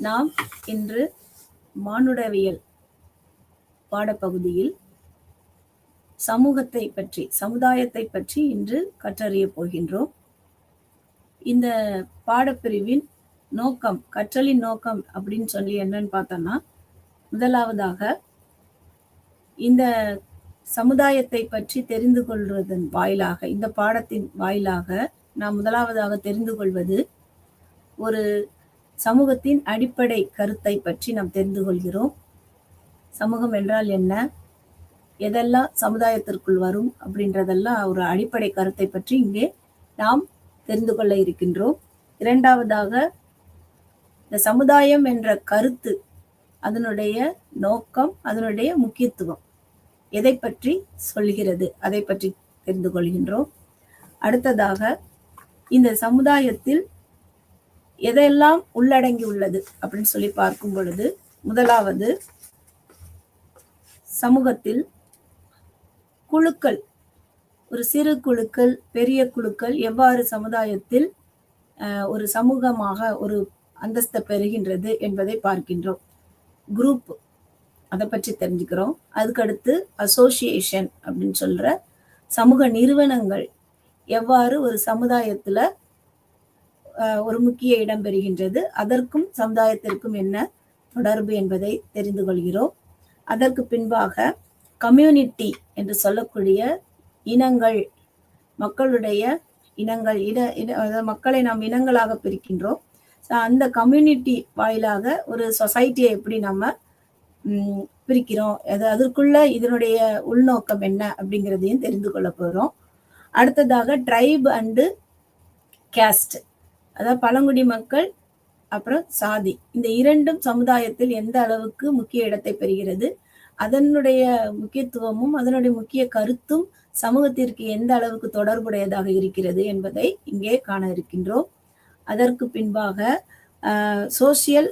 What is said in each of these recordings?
நாம் இன்று மானுடவியல் பாடப்பகுதியில் சமூகத்தை பற்றி, சமுதாயத்தை பற்றி இன்று கற்றறிய போகின்றோம். இந்த பாடப்பிரிவின் நோக்கம், கற்றலின் நோக்கம் அப்படின்னு சொல்லி என்னன்னு பார்த்தோம்னா, முதலாவதாக இந்த சமுதாயத்தை பற்றி தெரிந்து கொள்வதன் வாயிலாக, இந்த பாடத்தின் வாயிலாக நாம் முதலாவதாக தெரிந்து கொள்வது ஒரு சமூகத்தின் அடிப்படை கருத்தை பற்றி நாம் தெரிந்து கொள்கிறோம். சமூகம் என்றால் என்ன, எதெல்லாம் சமுதாயத்திற்குள் வரும் அப்படின்றதெல்லாம் ஒரு அடிப்படை கருத்தை பற்றி இங்கே நாம் தெரிந்து கொள்ள இருக்கின்றோம். இரண்டாவதாக, இந்த சமுதாயம் என்ற கருத்து, அதனுடைய நோக்கம், அதனுடைய முக்கியத்துவம் எதை பற்றி சொல்கிறது, அதை பற்றி தெரிந்து கொள்கின்றோம். அடுத்ததாக, இந்த சமுதாயத்தில் எதெல்லாம் உள்ளடங்கி உள்ளது அப்படின்னு சொல்லி பார்க்கும் பொழுது, முதலாவது சமூகத்தில் குழுக்கள், ஒரு சிறு குழுக்கள், பெரிய குழுக்கள் எவ்வாறு சமுதாயத்தில் ஒரு சமூகமாக ஒரு அந்தஸ்தை பெறுகின்றது என்பதை பார்க்கின்றோம். குரூப், அதை பற்றி தெரிஞ்சுக்கிறோம். அதுக்கடுத்து அசோசியேஷன் அப்படின்னு சொல்ற சமூக நிறுவனங்கள் எவ்வாறு ஒரு சமுதாயத்துல ஒரு முக்கிய இடம் பெறுகின்றது, அதற்கும் சமுதாயத்திற்கும் என்ன தொடர்பு என்பதை தெரிந்து கொள்கிறோம். அதற்கு பின்பாக கம்யூனிட்டி என்று சொல்லக்கூடிய இனங்கள், மக்களுடைய இனங்கள், மக்களை நாம் இனங்களாக பிரிக்கின்றோம். அந்த கம்யூனிட்டி வாயிலாக ஒரு சொசைட்டியை எப்படி நம்ம பிரிக்கிறோம், அதற்குள்ள இதனுடைய உள்நோக்கம் என்ன அப்படிங்கிறதையும் தெரிந்து கொள்ள போகிறோம். அடுத்ததாக ட்ரைப் அண்டு கேஸ்ட், அதாவது பழங்குடி மக்கள் அப்புறம் சாதி, இந்த இரண்டும் சமுதாயத்தில் எந்த அளவுக்கு முக்கிய இடத்தை பெறுகிறது, அதனுடைய முக்கியத்துவமும் அதனுடைய முக்கிய கருத்தும் சமூகத்திற்கு எந்த அளவுக்கு தொடர்புடையதாக இருக்கிறது என்பதை இங்கே காண இருக்கின்றோம். அதற்கு பின்பாக சோசியல்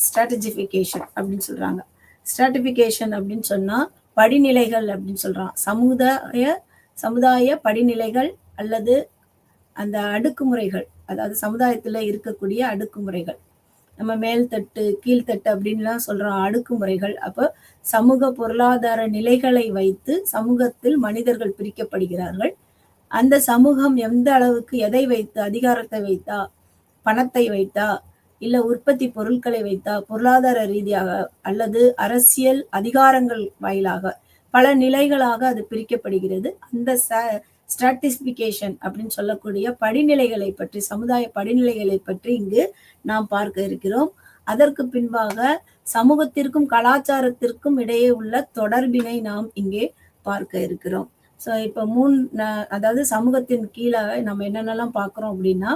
ஸ்ட்ராட்டிஃபிகேஷன் அப்படின்னு சொல்றாங்க. ஸ்ட்ராட்டிஃபிகேஷன் அப்படின்னு சொன்னா படிநிலைகள் அப்படின்னு சொல்றாங்க. சமுதாய படிநிலைகள் அல்லது அந்த அடுக்குமுறைகள், அதாவது சமுதாயத்துல இருக்கக்கூடிய அடுக்குமுறைகள், நம்ம மேல்தட்டு கீழ்த்தட்டு அப்படின்லாம் சொல்றோம் அடுக்குமுறைகள். அப்போ சமூக பொருளாதார நிலைகளை வைத்து சமூகத்தில் மனிதர்கள் பிரிக்கப்படுகிறார்கள். அந்த சமூகம் எந்த அளவுக்கு எதை வைத்து, அதிகாரத்தை வைத்தா, பணத்தை வைத்தா, இல்ல உற்பத்தி பொருட்களை வைத்தா, பொருளாதார ரீதியாக அல்லது அரசியல் அதிகாரங்கள் வாயிலாக பல நிலைகளாக அது பிரிக்கப்படுகிறது. அந்த ஸ்ட்ராட்டிஃபிகேஷன் அப்படின்னு சொல்லக்கூடிய படிநிலைகளை பற்றி, சமுதாய படிநிலைகளை பற்றி இங்கு நாம் பார்க்க இருக்கிறோம். அதற்கு பின்பாக சமூகத்திற்கும் கலாச்சாரத்திற்கும் இடையே உள்ள தொடர்பினை நாம் இங்கே பார்க்க இருக்கிறோம். ஸோ இப்போ அதாவது சமூகத்தின் கீழே நம்ம என்னென்னலாம் பார்க்குறோம் அப்படின்னா,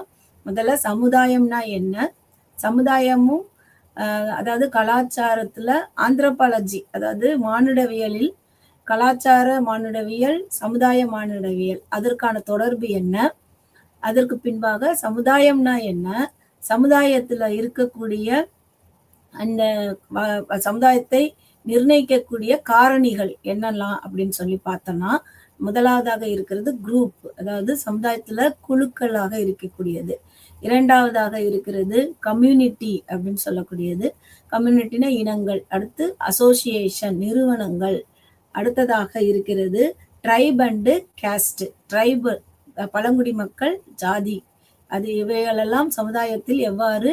முதல்ல சமுதாயம்னா என்ன, சமுதாயமும் அதாவது கலாச்சாரத்துல ஆந்த்ரோபாலஜி, அதாவது மானுடவியலில் கலாச்சார மானுடவியல், சமுதாய மானுடவியல், அதற்கான தொடர்பு என்ன, அதற்கு பின்பாக சமுதாயம்னா என்ன, சமுதாயத்துல இருக்கக்கூடிய அந்த சமுதாயத்தை நிர்ணயிக்கக்கூடிய காரணிகள் என்னெல்லாம் அப்படின்னு சொல்லி பார்த்தோம்னா, முதலாவதாக இருக்கிறது குரூப், அதாவது சமுதாயத்துல குழுக்களாக இருக்கக்கூடியது. இரண்டாவதாக இருக்கிறது கம்யூனிட்டி அப்படின்னு சொல்லக்கூடியது, கம்யூனிட்டினா இனங்கள். அடுத்து அசோசியேஷன், நிறுவனங்கள். அடுத்ததாக இருக்கிறது ட்ரைப் அண்டு கேஸ்ட், ட்ரைபு பழங்குடி மக்கள், ஜாதி, அது இவைகளெல்லாம் சமுதாயத்தில் எவ்வாறு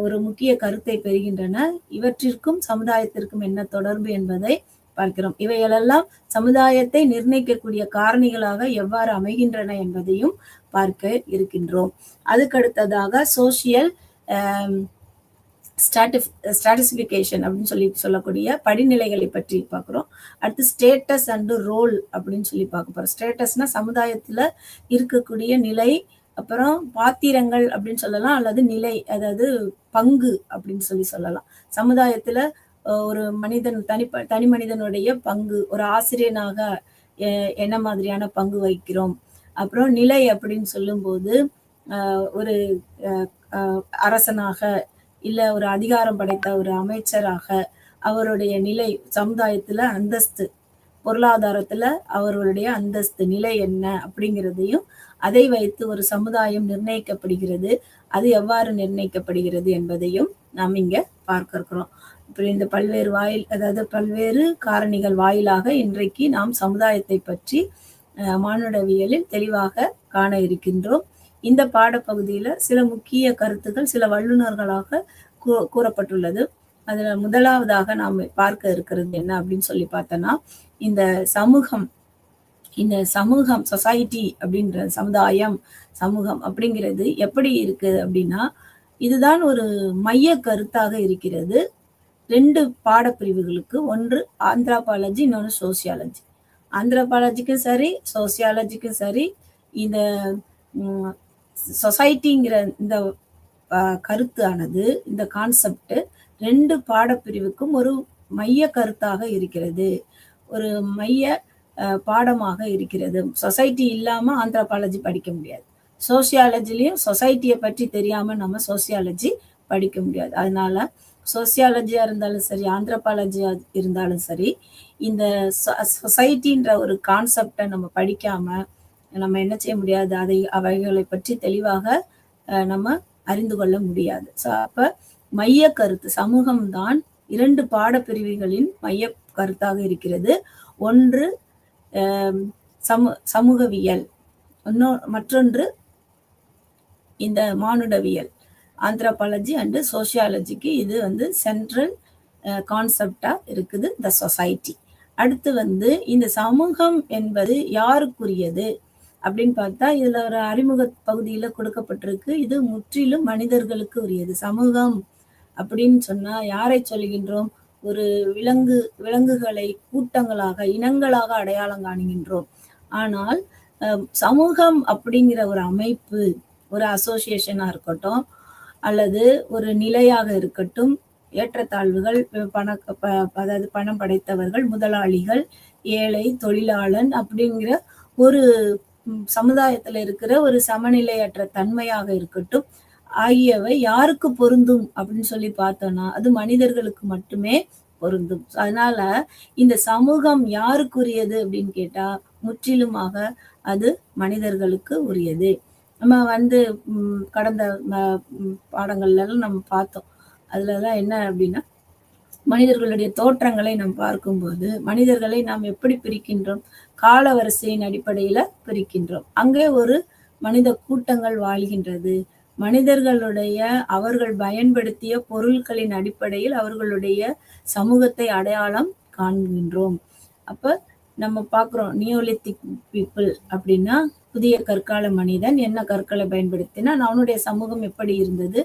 ஒரு முக்கிய கருத்தை பெறுகின்றன, இவற்றிற்கும் சமுதாயத்திற்கும் என்ன தொடர்பு என்பதை பார்க்கிறோம். இவைகளெல்லாம் சமுதாயத்தை நிர்ணயிக்கக்கூடிய காரணிகளாக எவ்வாறு அமைகின்றன என்பதையும் பார்க்க இருக்கின்றோம். அதுக்கடுத்ததாக சோசியல் ஸ்ட்ராட்டிஃபிகேஷன் அப்படின்னு சொல்லக்கூடிய படிநிலைகளை பற்றி பார்க்குறோம். அடுத்து ஸ்டேட்டஸ் அண்டு ரோல் அப்படின்னு சொல்லி பார்க்க போறோம். ஸ்டேட்டஸ்னா சமுதாயத்துல இருக்கக்கூடிய நிலை, அப்புறம் பாத்திரங்கள் அப்படின்னு சொல்லலாம், அல்லது நிலை, அதாவது பங்கு அப்படின்னு சொல்லலாம். சமுதாயத்துல ஒரு மனிதன், தனி மனிதனுடைய பங்கு, ஒரு ஆசிரியனாக என்ன மாதிரியான பங்கு வகிக்கிறோம். அப்புறம் நிலை அப்படின்னு சொல்லும்போது ஒரு அரசனாக, இல்ல ஒரு அதிகாரம் படைத்த ஒரு அமைச்சராக அவருடைய நிலை, சமுதாயத்துல அந்தஸ்து, பொருளாதாரத்துல அவர்களுடைய அந்தஸ்து நிலை என்ன அப்படிங்கிறதையும், அதை வைத்து ஒரு சமுதாயம் நிர்ணயிக்கப்படுகிறது. அது எவ்வாறு நிர்ணயிக்கப்படுகிறது என்பதையும் நாம் இங்க பார்க்க இருக்கிறோம். இப்படி இந்த பல்வேறு காரணிகள் வாயிலாக இன்றைக்கு நாம் சமுதாயத்தை பற்றி மானுடவியலில் தெளிவாக காண இருக்கின்றோம். இந்த பாடப்பகுதியில சில முக்கிய கருத்துக்கள் சில வல்லுநர்களாக கூறப்பட்டுள்ளது. அதுல முதலாவதாக நாம் பார்க்க இருக்கிறது என்ன அப்படின்னு சொல்லி பார்த்தோன்னா, இந்த சமூகம் சொசைட்டி அப்படின்ற சமூகம் அப்படிங்கிறது எப்படி இருக்கு அப்படின்னா, இதுதான் ஒரு மைய கருத்தாக இருக்கிறது 2 பாடப்பிரிவுகளுக்கு. ஒன்று ஆந்த்ரோபாலஜி, இன்னொன்று சோசியாலஜி. ஆந்த்ரோபாலஜிக்கும் சரி, சோசியாலஜிக்கும் சரி, இந்த சொசைட்டிங்கிற இந்த கருத்தானது, இந்த கான்செப்ட் 2 பாடப்பிரிவுக்கும் ஒரு மைய கருத்தாக இருக்கிறது, ஒரு மைய பாடமாக இருக்கிறது. சொசைட்டி இல்லாம ஆந்த்ரோபாலஜி படிக்க முடியாது. சோசியாலஜிலையும் சொசைட்டியை பற்றி தெரியாம நம்ம சோசியாலஜி படிக்க முடியாது. அதனால சோசியாலஜியா இருந்தாலும் சரி, ஆந்த்ரோபாலஜியா இருந்தாலும் சரி, இந்த சொசைட்டின்ற ஒரு கான்செப்டை நம்ம படிக்காம நம்ம என்ன செய்ய முடியாது, அவைகளை பற்றி தெளிவாக நம்ம அறிந்து கொள்ள முடியாது. அப்ப மைய கருத்து சமூகம்தான் 2 பாடப்பிரிவுகளின் மைய கருத்தாக இருக்கிறது. ஒன்று சமூகவியல், மற்றொன்று இந்த மானுடவியல். ஆந்த்ரோபாலஜி அண்ட் சோசியாலஜிக்கு இது சென்ட்ரல் கான்செப்டா இருக்குது, த சொசைட்டி. அடுத்து இந்த சமூகம் என்பது யாருக்குரியது அப்படின்னு பார்த்தா, இதுல ஒரு அறிமுக பகுதியில கொடுக்கப்பட்டிருக்கு. இது முற்றிலும் மனிதர்களுக்கு உரியது. சமூகம் அப்படின்னு சொன்னா யாரை சொல்கின்றோம்? ஒரு விலங்குகளை கூட்டங்களாக, இனங்களாக அடையாளம் காணுகின்றோம். ஆனால் சமூகம் அப்படிங்கிற ஒரு அமைப்பு, ஒரு அசோசியேஷனா இருக்கட்டும், அல்லது ஒரு நிலையாக இருக்கட்டும், ஏற்றத்தாழ்வுகள், அதாவது பணம் படைத்தவர்கள், முதலாளிகள், ஏழை, தொழிலாளன் அப்படிங்கிற ஒரு சமுதாயத்துல இருக்கிற ஒரு சமநிலையற்ற தன்மையாக இருக்கட்டும், ஆகியவை யாருக்கு பொருந்தும் அப்படின்னு சொல்லி பார்த்தோம்னா அது மனிதர்களுக்கு மட்டுமே பொருந்தும். அதனால இந்த சமூகம் யாருக்குரியது அப்படின்னு கேட்டா முற்றிலுமாக அது மனிதர்களுக்கு உரியது. நம்ம கடந்த பாடங்கள்ல எல்லாம் நம்ம பார்த்தோம். அதுலதான் என்ன அப்படின்னா, மனிதர்களுடைய தோற்றங்களை நாம் பார்க்கும்போது மனிதர்களை நாம் எப்படி பிரிக்கின்றோம்? கால வரிசையின் அடிப்படையில பிரிக்கின்றோம். அங்கே ஒரு மனித கூட்டங்கள் வாழ்கின்றது. மனிதர்களுடைய அவர்கள் பயன்படுத்திய பொருட்களின் அடிப்படையில் அவர்களுடைய சமூகத்தை அடையாளம் காண்கின்றோம். அப்ப நம்ம பார்க்கிறோம், நியோலித்திக் பீப்புள் அப்படின்னா புதிய கற்கால மனிதன் என்ன கற்களை பயன்படுத்தினா அவனுடைய சமூகம் எப்படி இருந்தது,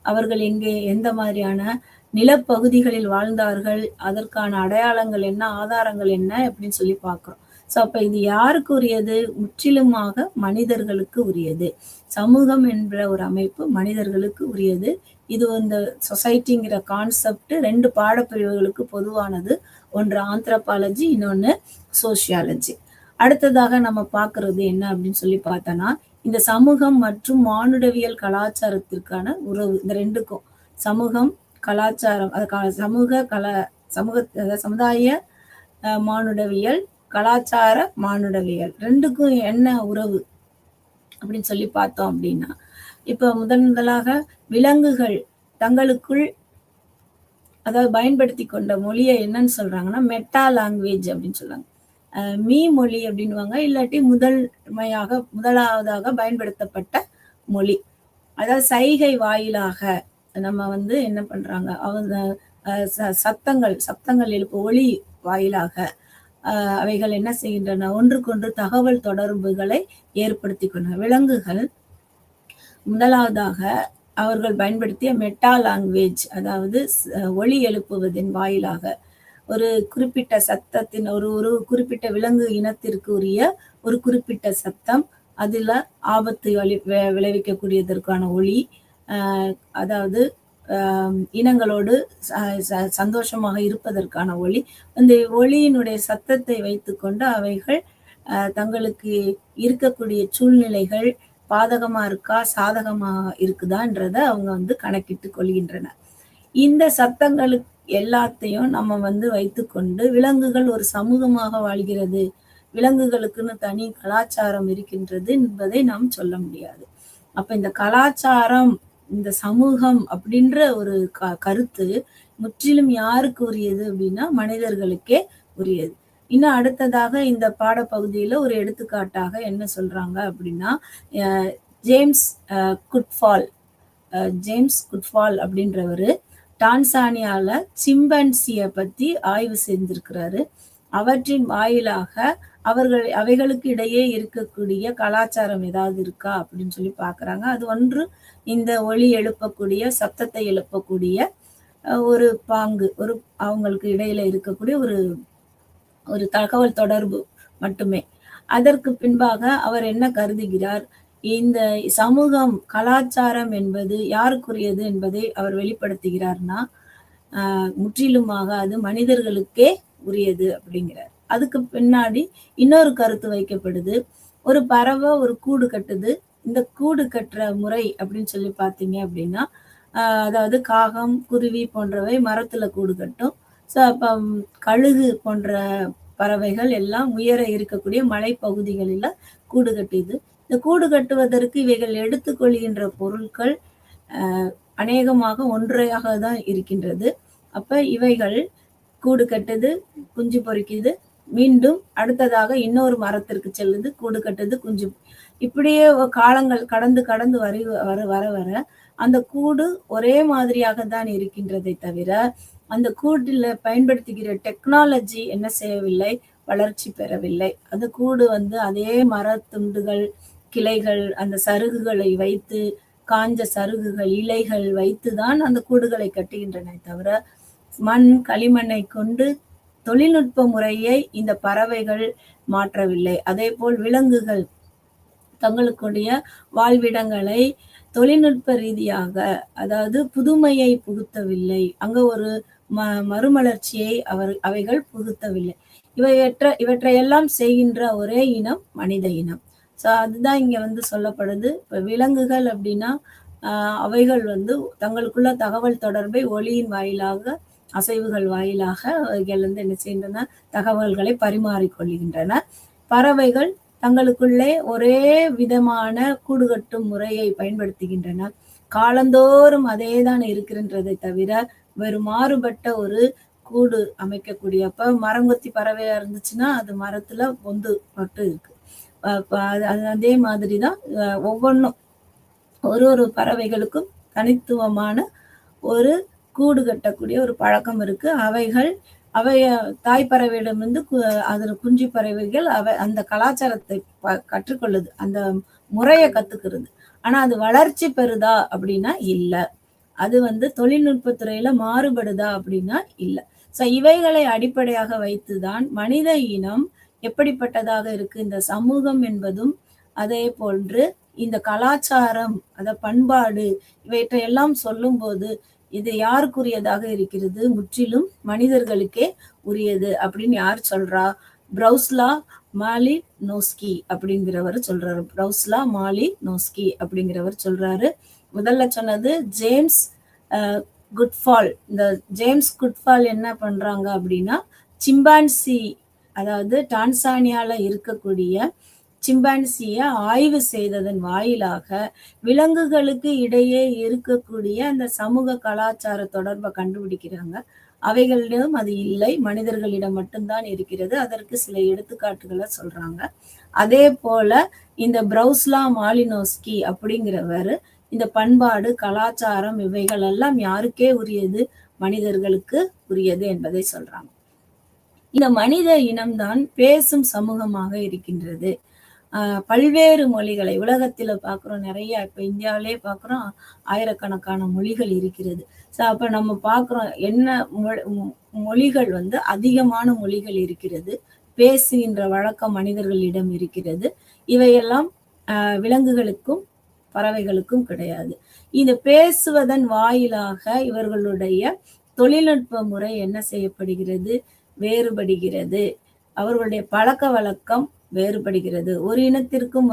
அவர்கள் எங்கே எந்த மாதிரியான நிலப்பகுதிகளில் வாழ்ந்தார்கள், அதற்கான அடையாளங்கள் என்ன, ஆதாரங்கள் என்ன அப்படின்னு சொல்லி பார்க்கிறோம். அப்ப இது யாருக்கு உரியது? முற்றிலுமாக மனிதர்களுக்கு உரியது. சமூகம் என்ற ஒரு அமைப்பு மனிதர்களுக்கு உரியது. இது இந்த சொசைட்டிங்கிற கான்செப்ட் 2 பாடப்பிரிவுகளுக்கு பொதுவானது. ஒன்று ஆந்த்ரோபாலஜி, இன்னொன்னு சோசியாலஜி. அடுத்ததாக நம்ம பார்க்கறது என்ன அப்படின்னு சொல்லி பார்த்தோம்னா, இந்த சமூகம் மற்றும் மானுடவியல் கலாச்சாரத்திற்கான உறவு. இந்த 2க்கும் சமூகம், கலாச்சாரம், சமுதாய மானுடவியல், கலாச்சார மானுடவியல் 2க்கும் என்ன உறவு அப்படின்னு சொல்லி பார்த்தோம் அப்படின்னா, இப்ப முதலாக விலங்குகள் தங்களுக்குள் அதாவது பயன்படுத்தி கொண்ட மொழியை என்னன்னு சொல்றாங்கன்னா மெட்டா லாங்குவேஜ் அப்படின்னு சொல்றாங்க. மீ மொழி அப்படின்வாங்க, இல்லாட்டி முதலாவதாக பயன்படுத்தப்பட்ட மொழி. அதாவது சைகை வாயிலாக நம்ம என்ன பண்றாங்க, அவங்க சத்தங்கள் எழுப்பு ஒளி வாயிலாக அவைகள் என்ன செய்கின்றன, ஒன்றுக்கொன்று தகவல் தொடர்புகளை ஏற்படுத்தி கொண்ட விலங்குகள் முதலாவதாக அவர்கள் பயன்படுத்திய மெட்டா லாங்குவேஜ், அதாவது ஒளி எழுப்புவதன் வாயிலாக ஒரு குறிப்பிட்ட சத்தத்தின் ஒரு குறிப்பிட்ட விலங்கு இனத்திற்கு உரிய ஒரு குறிப்பிட்ட சத்தம், அதுல ஆபத்து விளைவிக்கக்கூடியதற்கான ஒளி, அதாவது இனங்களோடு சந்தோஷமாக இருப்பதற்கான ஒளி. அந்த ஒளியினுடைய சத்தத்தை வைத்துக்கொண்டு அவைகள் தங்களுக்கு இருக்கக்கூடிய சூழ்நிலைகள் பாதகமா இருக்கா சாதகமா இருக்குதான்றத அவங்க கணக்கிட்டு கொள்கின்றன. இந்த சத்தங்களுக்கு எல்லாத்தையும் நம்ம வந்து வைத்துக்கொண்டு விலங்குகள் ஒரு சமூகமாக வாழ்கிறது, விலங்குகளுக்குன்னு தனி கலாச்சாரம் இருக்கின்றது என்பதை நாம் சொல்ல முடியாது. அப்ப இந்த கலாச்சாரம், இந்த சமூகம் அப்படின்ற ஒரு கருத்து முற்றிலும் யாருக்கு உரியது அப்படின்னா மனிதர்களுக்கே உரியது. இன்னும் அடுத்ததாக இந்த பாடப்பகுதியில ஒரு எடுத்துக்காட்டாக என்ன சொல்றாங்க அப்படின்னா, ஜேம்ஸ் குட்ஃபால் ஜேம்ஸ் குட்ஃபால் அப்படின்றவரு டான்சானியால சிம்பன்சியை பத்தி ஆய்வு செஞ்சிருக்கிறாரு. அவற்றின் வாயிலாக அவைகளுக்கு இடையே இருக்கக்கூடிய கலாச்சாரம் ஏதாவது இருக்கா அப்படின்னு சொல்லி பார்க்குறாங்க. அது ஒன்று இந்த ஒலி எழுப்பக்கூடிய, சத்தத்தை எழுப்பக்கூடிய ஒரு பாங்கு, ஒரு அவங்களுக்கு இடையில இருக்கக்கூடிய ஒரு ஒரு தகவல் தொடர்பு மட்டுமே. அதற்கு பின்பாக அவர் என்ன கருதுகிறார், இந்த சமூகம், கலாச்சாரம் என்பது யாருக்குரியது என்பதை அவர் வெளிப்படுத்துகிறார்னா, முற்றிலுமாக அது மனிதர்களுக்கே உரியது அப்படிங்கிறார். அதுக்கு பின்னாடி இன்னொரு கருத்து வைக்கப்படுது. ஒரு பறவை ஒரு கூடு கட்டுது. இந்த கூடு கட்டுற முறை அப்படின்னு சொல்லி பார்த்தீங்க அப்படின்னா, அதாவது காகம், குருவி போன்றவை மரத்துல கூடு கட்டும். ஸோ அப்போ கழுகு போன்ற பறவைகள் எல்லாம் உயர இருக்கக்கூடிய மலைப்பகுதிகளில் கூடு கட்டுது. இந்த கூடு கட்டுவதற்கு இவைகள் எடுத்துக்கொள்கின்ற பொருட்கள் அநேகமாக ஒன்றையாக தான் இருக்கின்றது. அப்ப இவைகள் கூடு கட்டுது, குஞ்சு பொறிக்குது, மீண்டும் அடுத்ததாக இன்னொரு மரத்திற்கு செல்லுது, கூடு கட்டுது, குஞ்சு. இப்படியே காலங்கள் கடந்து கடந்து வர வர வர அந்த கூடு ஒரே மாதிரியாக தான் இருக்கின்றதை தவிர அந்த கூட்டில் பயன்படுத்துகிற டெக்னாலஜி என்ன செய்யவில்லை, வளர்ச்சி பெறவில்லை. அந்த கூடு வந்து அதே மரத்துண்டுகள், கிளைகள், அந்த சருகுகளை வைத்து, காஞ்ச சருகுகள், இலைகள் வைத்துதான் அந்த கூடுகளை கட்டுகின்றன தவிர மண், களிமண்ணை கொண்டு தொழில்நுட்ப முறையை இந்த பறவைகள் மாற்றவில்லை. அதே போல் விலங்குகள் தங்களுக்குடைய வாழ்விடங்களை தொழில்நுட்ப ரீதியாக, அதாவது புதுமையை புகுத்தவில்லை. அங்க ஒரு மறுமலர்ச்சியை அவைகள் புகுத்தவில்லை. இவற்றையெல்லாம் செய்கின்ற ஒரே இனம் மனித இனம். ஸோ அதுதான் இங்க வந்து சொல்லப்படுது. இப்ப விலங்குகள் அப்படின்னா அவைகள் வந்து தங்களுக்குள்ள தகவல் தொடர்பை ஒலியின் வாயிலாக, அசைவுகள் வாயிலாக அவைகள் வந்து என்ன செய்கின்றன, தகவல்களை பரிமாறிக்கொள்கின்றன. பறவைகள் தங்களுக்குள்ளே ஒரே விதமான கூடு கட்டும் முறையை பயன்படுத்துகின்றன. காலந்தோறும் அதே தான் இருக்கின்றதை தவிர வேறு மாறுபட்ட ஒரு கூடு அமைக்கக்கூடிய, அப்ப மரங்கொத்தி பறவையா இருந்துச்சுன்னா அது மரத்துல பொந்து மட்டும் இருக்கு. அதே மாதிரிதான் ஒவ்வொன்றும் ஒரு ஒரு பறவைகளுக்கும் தனித்துவமான ஒரு கூடு கட்டக்கூடிய ஒரு பழக்கம் இருக்கு. அவைய தாய் பறவையிடமிருந்து அதில் குஞ்சு பறவைகள் அந்த கலாச்சாரத்தை கற்றுக்கொள்ளுது, அந்த முறையை கத்துக்கிறது. ஆனா அது வளர்ச்சி பெறுதா அப்படின்னா இல்லை. அது வந்து தொழில்நுட்பத்துறையில மாறுபடுதா அப்படின்னா இல்லை. ஸோ இவைகளை அடிப்படையாக வைத்துதான் மனித இனம் எப்படிப்பட்டதாக இருக்கு, இந்த சமூகம் என்பதும் அதே போன்று இந்த கலாச்சாரம், அத பண்பாடு, இவற்றையெல்லாம் சொல்லும்போது இது யாருக்குரியதாக இருக்கிறது, முற்றிலும் மனிதர்களுக்கே உரியது அப்படின்னு யார் சொல்றா, ப்ரௌஸ்லா மாலினோஸ்கி அப்படிங்கிறவர் சொல்றாரு. ப்ரௌஸ்லா மாலினோஸ்கி அப்படிங்கிறவர் சொல்றாரு. முதல்ல சொன்னது ஜேம்ஸ் குட்ஃபால். இந்த ஜேம்ஸ் குட்ஃபால் என்ன பண்றாங்க அப்படின்னா, சிம்பான்சி, அதாவது டான்சானியால இருக்கக்கூடிய சிம்பான்சியை ஆய்வு செய்ததன் வாயிலாக விலங்குகளுக்கு இடையே இருக்கக்கூடிய அந்த சமூக கலாச்சார தொடர்பை கண்டுபிடிக்கிறாங்க. அவைகளிடம் அது இல்லை, மனிதர்களிடம் மட்டும்தான் இருக்கிறது. அதற்கு சில எடுத்துக்காட்டுகளை சொல்றாங்க. அதே போல இந்த ப்ரௌஸ்லா மாலினோஸ்கி அப்படிங்கிறவர் இந்த பண்பாடு, கலாச்சாரம் இவைகள் எல்லாம் யாருக்கே உரியது, மனிதர்களுக்கு உரியது என்பதை சொல்றாங்க. இந்த மனித இனம்தான் பேசும் சமூகமாக இருக்கின்றது. பல்வேறு மொழிகளை உலகத்துல பார்க்குறோம், நிறைய. இப்ப இந்தியாவிலே பார்க்குறோம், ஆயிரக்கணக்கான மொழிகள் இருக்கிறது. ஸோ அப்ப நம்ம பார்க்குறோம் என்ன மொழிகள் வந்து அதிகமான மொழிகள் இருக்கிறது, பேசுகின்ற வழக்கம் மனிதர்களிடம் இருக்கிறது. இவையெல்லாம் விலங்குகளுக்கும் பறவைகளுக்கும் கிடையாது. இந்த பேசுவதன் வாயிலாக இவர்களுடைய தொழில்நுட்ப முறை என்ன செய்யப்படுகிறது, வேறுபடுகிறது. அவர்களுடைய பழக்க வழக்கம் வேறுபடுகிறது. ஒரு இனத்திற்கும்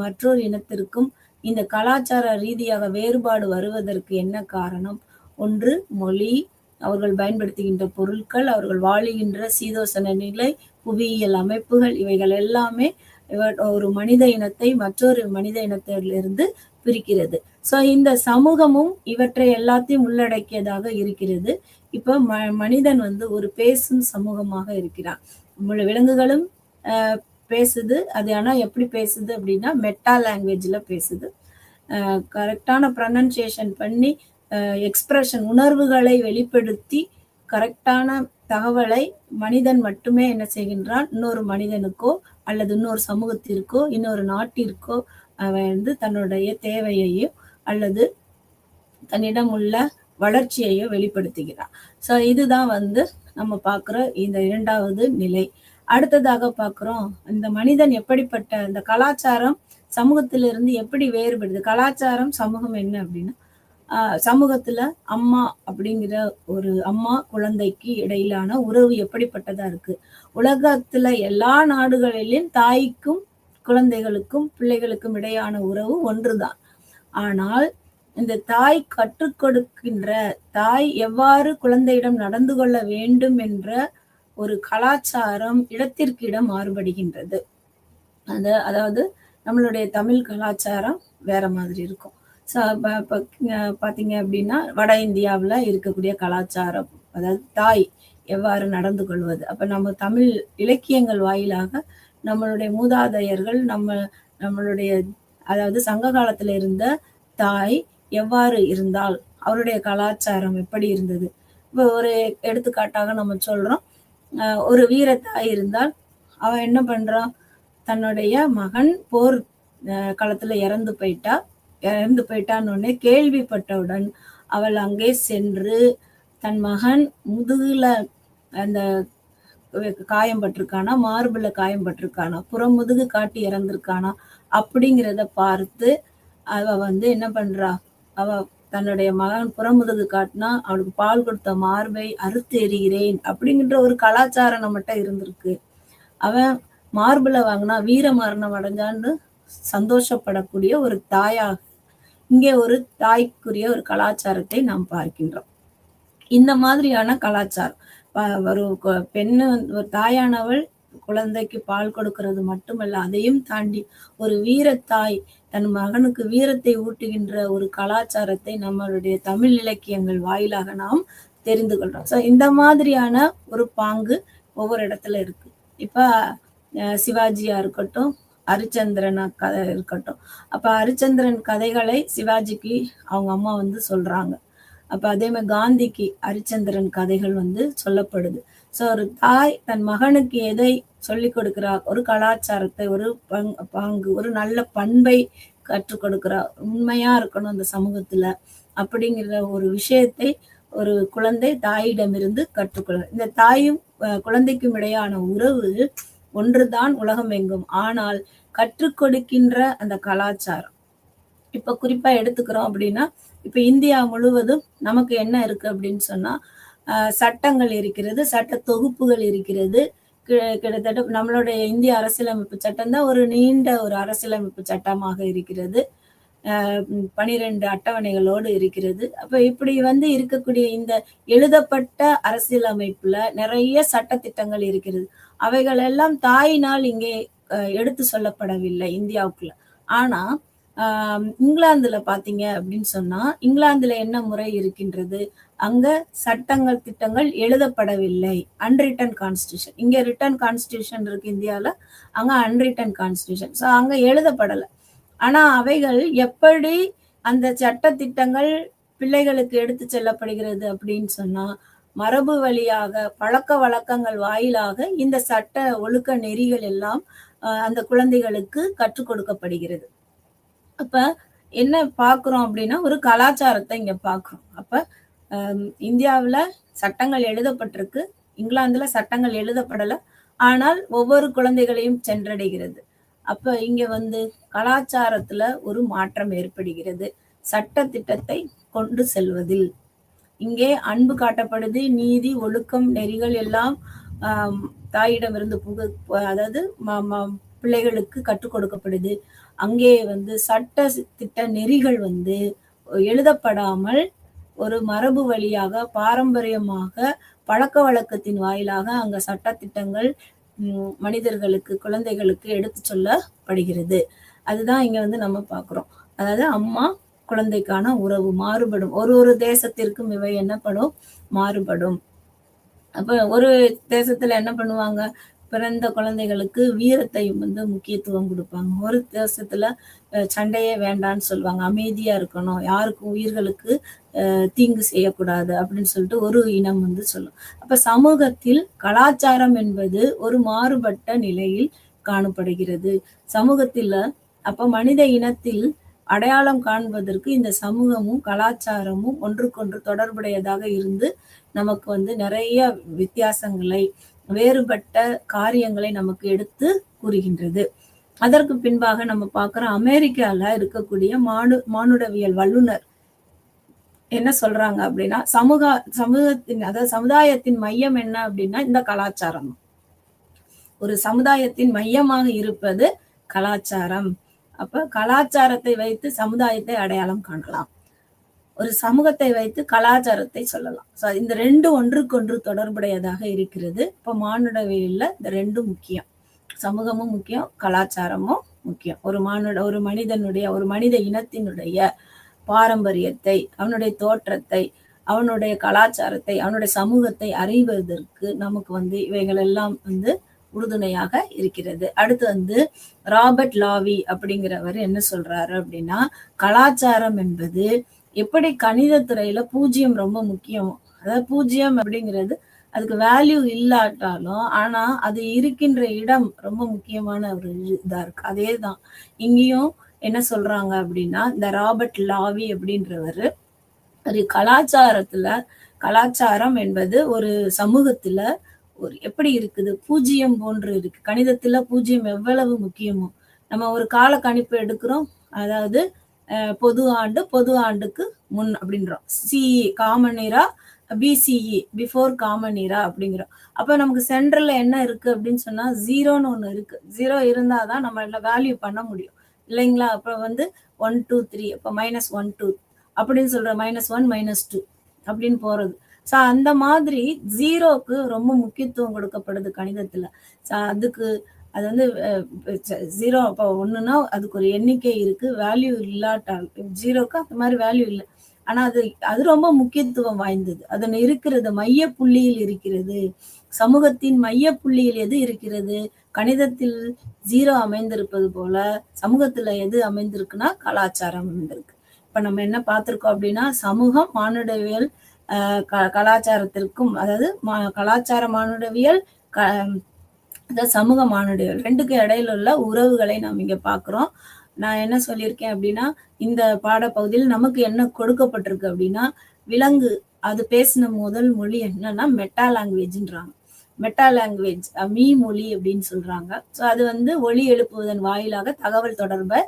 மற்றொரு இனத்திற்கும் இந்த கலாச்சார ரீதியாக வேறுபாடு வருவதற்கு என்ன காரணம், ஒன்று மொழி, அவர்கள் பயன்படுத்துகின்ற பொருட்கள், அவர்கள் வாழுகின்ற சீதோசன நிலை, புவியியல் அமைப்புகள், இவைகள் எல்லாமே ஒரு மனித இனத்தை மற்றொரு மனித இனத்திலிருந்து பிரிக்கிறது. ஸோ இந்த சமூகமும் இவற்றை எல்லாத்தையும் உள்ளடக்கியதாக இருக்கிறது. இப்போ மனிதன் வந்து ஒரு பேசும் சமூகமாக இருக்கிறான். விலங்குகளும் பேசுது. அது ஆனால் எப்படி பேசுது அப்படின்னா மெட்டா லாங்குவேஜில் பேசுது. கரெக்டான ப்ரனன்சியேஷன் பண்ணி எக்ஸ்பிரஷன் உணர்வுகளை வெளிப்படுத்தி கரெக்டான தகவலை மனிதன் மட்டுமே என்ன செய்கின்றான், இன்னொரு மனிதனுக்கோ அல்லது இன்னொரு சமூகத்திற்கோ இன்னொரு நாட்டிற்கோ அவன் வந்து தன்னுடைய தேவையையோ அல்லது தன்னிடம் உள்ள வளர்ச்சியையோ வெளிப்படுத்துகிறான். ஸோ இதுதான் வந்து நம்ம பார்க்குற இந்த 2வது நிலை. அடுத்ததாக பார்க்குறோம், இந்த மனிதன் எப்படிப்பட்ட இந்த கலாச்சாரம் சமூகத்திலிருந்து எப்படி வேறுபடுது. கலாச்சாரம் சமூகம் என்ன அப்படின்னா சமூகத்துல அம்மா அப்படிங்கிற ஒரு அம்மா குழந்தைக்கு இடையிலான உறவு எப்படிப்பட்டதா இருக்கு. உலகத்துல எல்லா நாடுகளிலும் தாய்க்கும் குழந்தைகளுக்கும் பிள்ளைகளுக்கும் இடையான உறவு ஒன்றுதான். ஆனால் இந்த தாய் கற்றுக் கொடுக்கின்ற தாய் எவ்வாறு குழந்தையிடம் நடந்து கொள்ள வேண்டும் என்ற ஒரு கலாச்சாரம் இடத்திற்கு இடம் மாறுபடுகின்றது. அதாவது நம்மளுடைய தமிழ் கலாச்சாரம் வேற மாதிரி இருக்கும். பார்த்தீங்க அப்படின்னா வட இந்தியாவில் இருக்கக்கூடிய கலாச்சாரம், அதாவது தாய் எவ்வாறு நடந்து கொள்வது. அப்போ நம்ம தமிழ் இலக்கியங்கள் வாயிலாக நம்மளுடைய மூதாதையர்கள் நம்மளுடைய அதாவது சங்க காலத்தில் இருந்த தாய் எவ்வாறு இருந்தால், அவருடைய கலாச்சாரம் எப்படி இருந்தது. இப்போ ஒரு எடுத்துக்காட்டாக நம்ம சொல்றோம், ஒரு வீர தாய் இருந்தால் அவன் என்ன பண்றான், தன்னுடைய மகன் போர் களத்துல இறந்து போயிட்டான்னு கேள்விப்பட்டவுடன் அவள் அங்கே சென்று தன் மகன் முதுகுல அந்த காயம் பட்டிருக்கானா, மார்புல காயம் பட்டிருக்கானா, புறமுதுகு காட்டி இறந்திருக்கானா அப்படிங்கிறத பார்த்து அவ வந்து என்ன பண்றா, அவ தன்னுடைய மகன் புறமுதுகு காட்டினா அவளுக்கு பால் கொடுத்த மார்பை அறுத்து எறிகிறேன் அப்படிங்கிற ஒரு கலாச்சாரம் நம்மகிட்ட இருந்திருக்கு. அவன் மார்புல வாங்கினா வீர மரணம் அடைஞ்சான்னு சந்தோஷப்படக்கூடிய ஒரு தாயாக இங்கே ஒரு தாய்க்குரிய ஒரு கலாச்சாரத்தை நாம் பார்க்கின்றோம். இந்த மாதிரியான கலாச்சாரம் ஒரு பெண்ணு ஒரு தாயானவள் குழந்தைக்கு பால் கொடுக்கிறது மட்டுமல்ல, அதையும் தாண்டி ஒரு வீரத்தாய் தன் மகனுக்கு வீரத்தை ஊட்டுகின்ற ஒரு கலாச்சாரத்தை நம்மளுடைய தமிழ் இலக்கியங்கள் வாயிலாக நாம் தெரிந்து கொள்றோம். ஸோ இந்த மாதிரியான ஒரு பாங்கு ஒவ்வொரு இடத்துல இருக்கு. இப்ப சிவாஜியா இருக்கட்டும், ஹரிச்சந்திரன் கதை இருக்கட்டும். அப்ப ஹரிச்சந்திரன் கதைகளை சிவாஜிக்கு அவங்க அம்மா வந்து சொல்றாங்க. அப்ப அதே மாதிரி காந்திக்கு ஹரிச்சந்திரன் கதைகள் வந்து சொல்லப்படுது. ஸோ ஒரு தாய் தன் மகனுக்கு எதை சொல்லிக் கொடுக்கிறார், ஒரு கலாச்சாரத்தை, ஒரு பாங்கு, ஒரு நல்ல பண்பை கற்றுக் கொடுக்கிறார். உண்மையா இருக்கணும் அந்த சமூகத்துல அப்படிங்கிற ஒரு விஷயத்தை ஒரு குழந்தை தாயிடமிருந்து கற்றுக்கொள்ள. இந்த தாயும் குழந்தைக்கும் இடையான உறவு ஒன்றுதான் உலகம் எங்கும். ஆனால் கற்றுக் கொடுக்கின்ற அந்த கலாச்சாரம் இப்ப குறிப்பா எடுத்துக்கிறோம் அப்படின்னா, இப்ப இந்தியா முழுவதும் நமக்கு என்ன இருக்கு அப்படின்னு சொன்னா சட்டங்கள் இருக்கிறது, சட்ட தொகுப்புகள் இருக்கிறது. கிட்டத்தட்ட நம்மளுடைய இந்திய அரசியலமைப்பு சட்டம் தான் ஒரு நீண்ட ஒரு அரசியலமைப்பு சட்டமாக இருக்கிறது. 12 அட்டவணைகளோடு இருக்கிறது. அப்ப இப்படி வந்து இருக்கக்கூடிய இந்த எழுதப்பட்ட அரசியலமைப்புல நிறைய சட்டத்திட்டங்கள் இருக்கிறது. அவைகள் எல்லாம் தாயினால் இங்கே எடுத்து சொல்லப்படவில்லை இந்தியாவுக்குள்ள. ஆனா இங்கிலாந்துல பாத்தீங்க அப்படின்னு சொன்னா, இங்கிலாந்துல என்ன முறை இருக்கின்றது, அங்க சட்டங்கள் திட்டங்கள் எழுதப்படவில்லை. Unwritten constitution. இங்க ரிட்டன் கான்ஸ்டியூஷன் இருக்கு இந்தியால, அங்க அன்ரிட்டன் கான்ஸ்டியூஷன். ஸோ அங்க எழுதப்படலை. ஆனா அவைகள் எப்படி அந்த சட்ட திட்டங்கள் பிள்ளைகளுக்கு எடுத்து செல்லப்படுகிறது அப்படின்னு சொன்னா, மரபு வழியாக பழக்க வழக்கங்கள் வாயிலாக இந்த சட்ட ஒழுக்க நெறிகள் எல்லாம் அந்த குழந்தைகளுக்கு கற்றுக் கொடுக்கப்படுகிறது. அப்ப என்ன பாக்குறோம் அப்படின்னா, ஒரு கலாச்சாரத்தை இங்க பாக்குறோம். அப்ப இந்தியாவுல சட்டங்கள் எழுதப்பட்டிருக்கு, இங்கிலாந்துல சட்டங்கள் எழுதப்படல, ஆனால் ஒவ்வொரு குழந்தைகளையும் சென்றடைகிறது. அப்ப இங்க வந்து கலாச்சாரத்துல ஒரு மாற்றம் ஏற்படுகிறது. சட்ட திட்டத்தை கொண்டு செல்வதில் இங்கே அன்பு காட்டப்படுது, நீதி ஒழுக்கம் நெறிகள் எல்லாம் தாயிடமிருந்து அதாவது பிள்ளைகளுக்கு கற்றுக் கொடுக்கப்படுது. அங்கே வந்து சட்ட திட்ட நெறிகள் வந்து எழுதப்படாமல் ஒரு மரபு வழியாக பாரம்பரியமாக பழக்க வழக்கத்தின் வாயிலாக அங்க சட்டத்திட்டங்கள் மனிதர்களுக்கு குழந்தைகளுக்கு எடுத்து சொல்லப்படுகிறது. அதுதான் இங்க வந்து நம்ம பார்க்கிறோம். அதாவது அம்மா குழந்தைக்கான உறவு மாறுபடும். ஒரு ஒரு தேசத்திற்கும் இவை என்னப்படும் மாறுபடும். அப்ப ஒரு தேசத்துல என்ன பண்ணுவாங்க, பிறந்த குழந்தைகளுக்கு வீரத்தை வந்து முக்கியத்துவம் கொடுப்பாங்க. ஒரு தேசத்துல சண்டையே வேண்டான்னு சொல்லுவாங்க, அமைதியா இருக்கணும், யாருக்கும் உயிர்களுக்கு தீங்கு செய்யக்கூடாது அப்படின்னு சொல்லிட்டு ஒரு இனம் வந்து சொல்லும். அப்ப சமூகத்தில் கலாச்சாரம் என்பது ஒரு மாறுபட்ட நிலையில் காணப்படுகிறது. சமூகத்துல அப்ப மனித இனத்தில் அடையாளம் காண்பதற்கு இந்த சமூகமும் கலாச்சாரமும் ஒன்றுக்கொன்று தொடர்புடையதாக இருந்து நமக்கு வந்து நிறைய வித்தியாசங்களை வேறுபட்ட காரியங்களை நமக்கு எடுத்து கூறுகின்றது. அதற்கு பின்பாக நம்ம பார்க்கிறோம், அமெரிக்கால இருக்கக்கூடிய மானுடவியல் வல்லுனர் என்ன சொல்றாங்க அப்படின்னா, சமூகத்தின் அதாவது சமுதாயத்தின் மையம் என்ன அப்படின்னா இந்த கலாச்சாரம். ஒரு சமுதாயத்தின் மையமாக இருப்பது கலாச்சாரம். அப்ப கலாச்சாரத்தை வைத்து சமுதாயத்தை அடையாளம் காணலாம், ஒரு சமூகத்தை வைத்து கலாச்சாரத்தை சொல்லலாம். இந்த ரெண்டு ஒன்றுக்கொன்று தொடர்புடையதாக இருக்கிறது. இப்ப மானுடவியல்ல இந்த ரெண்டும் முக்கியம், சமூகமும் முக்கியம், கலாச்சாரமும் முக்கியம். ஒரு மனிதனுடைய ஒரு மனித இனத்தினுடைய பாரம்பரியத்தை, அவனுடைய தோற்றத்தை, அவனுடைய கலாச்சாரத்தை, அவனுடைய சமூகத்தை அறிவதற்கு நமக்கு வந்து இவைகள் எல்லாம் வந்து உறுதுணையாக இருக்கிறது. அடுத்து வந்து ராபர்ட் லாவி அப்படிங்கிறவர் என்ன சொல்றாரு அப்படின்னா, கலாச்சாரம் என்பது எப்படி கணித துறையில பூஜ்ஜியம் ரொம்ப முக்கியம், அதாவது பூஜ்ஜியம் அப்படிங்கிறது அதுக்கு வேல்யூ இல்லாட்டாலும் ஆனா அது இருக்கின்ற இடம் ரொம்ப முக்கியமான ஒரு இதா இருக்கு. அதேதான் இங்கேயும் என்ன சொல்றாங்க அப்படின்னா, இந்த ராபர்ட் லாவி அப்படின்றவர் ஒரு கலாச்சாரம் என்பது ஒரு சமூகத்துல ஒரு எப்படி இருக்குது, பூஜ்ஜியம் போன்று இருக்கு. கணிதத்துல பூஜ்ஜியம் எவ்வளவு முக்கியமோ, நம்ம ஒரு கால கணிப்பு எடுக்கிறோம், அதாவது பொது ஆண்டுக்கு முன் அப்படின்றோம், CE common era, BCE before common era அப்படிங்கிறோம். அப்ப நமக்கு சென்ட்ரல்ல என்ன இருக்கு அப்படின்னு சொன்னா ஜீரோன்னு ஒண்ணு இருக்கு. ஜீரோ இருந்தாதான் நம்ம வேல்யூ பண்ண முடியும் இல்லைங்களா? அப்ப வந்து 1 2 3 அப்ப -1 2 அப்படின்னு சொல்ற, -1 -2 அப்படின்னு போறது. அந்த மாதிரி ஜீரோக்கு ரொம்ப முக்கியத்துவம் கொடுக்கப்படுது கணிதத்துல. அதுக்கு அது வந்து ஜீரோ அப்போ ஒண்ணுன்னா அதுக்கு ஒரு எண்ணிக்கை இருக்கு, வேல்யூ இல்லாட்டால் ஜீரோக்கு அந்த மாதிரி வேல்யூ இல்லை. ஆனா அது ரொம்ப முக்கியத்துவம் வாய்ந்தது. அதன் இருக்கிறது மைய புள்ளியில் இருக்கிறது. சமூகத்தின் மைய புள்ளியில் எது இருக்கிறது? கணிதத்தில் ஜீரோ அமைந்திருப்பது போல சமூகத்துல எது அமைந்திருக்குன்னா கலாச்சாரம் அமைந்திருக்கு. இப்ப நம்ம என்ன பார்த்திருக்கோம் அப்படின்னா, சமூகம் மானுடவியல் கலாச்சாரத்திற்கும், அதாவது கலாச்சார மானுடவியல் சமூக மானுடவியல் ரெண்டுக்கு இடையில உள்ள உறவுகளை நாம் இங்க பாக்குறோம். நான் என்ன சொல்லியிருக்கேன் அப்படின்னா, இந்த பாடப்பகுதியில் நமக்கு என்ன கொடுக்கப்பட்டிருக்கு அப்படின்னா, விலங்கு அது பேசின முதல் மொழி என்னன்னா மெட்டா லாங்குவேஜ்ன்றாங்க. மெட்டா லாங்குவேஜ் மீ மொழி அப்படின்னு சொல்றாங்க. அது வந்து ஒலி எழுப்புவதன் வாயிலாக தகவல் தொடர்பை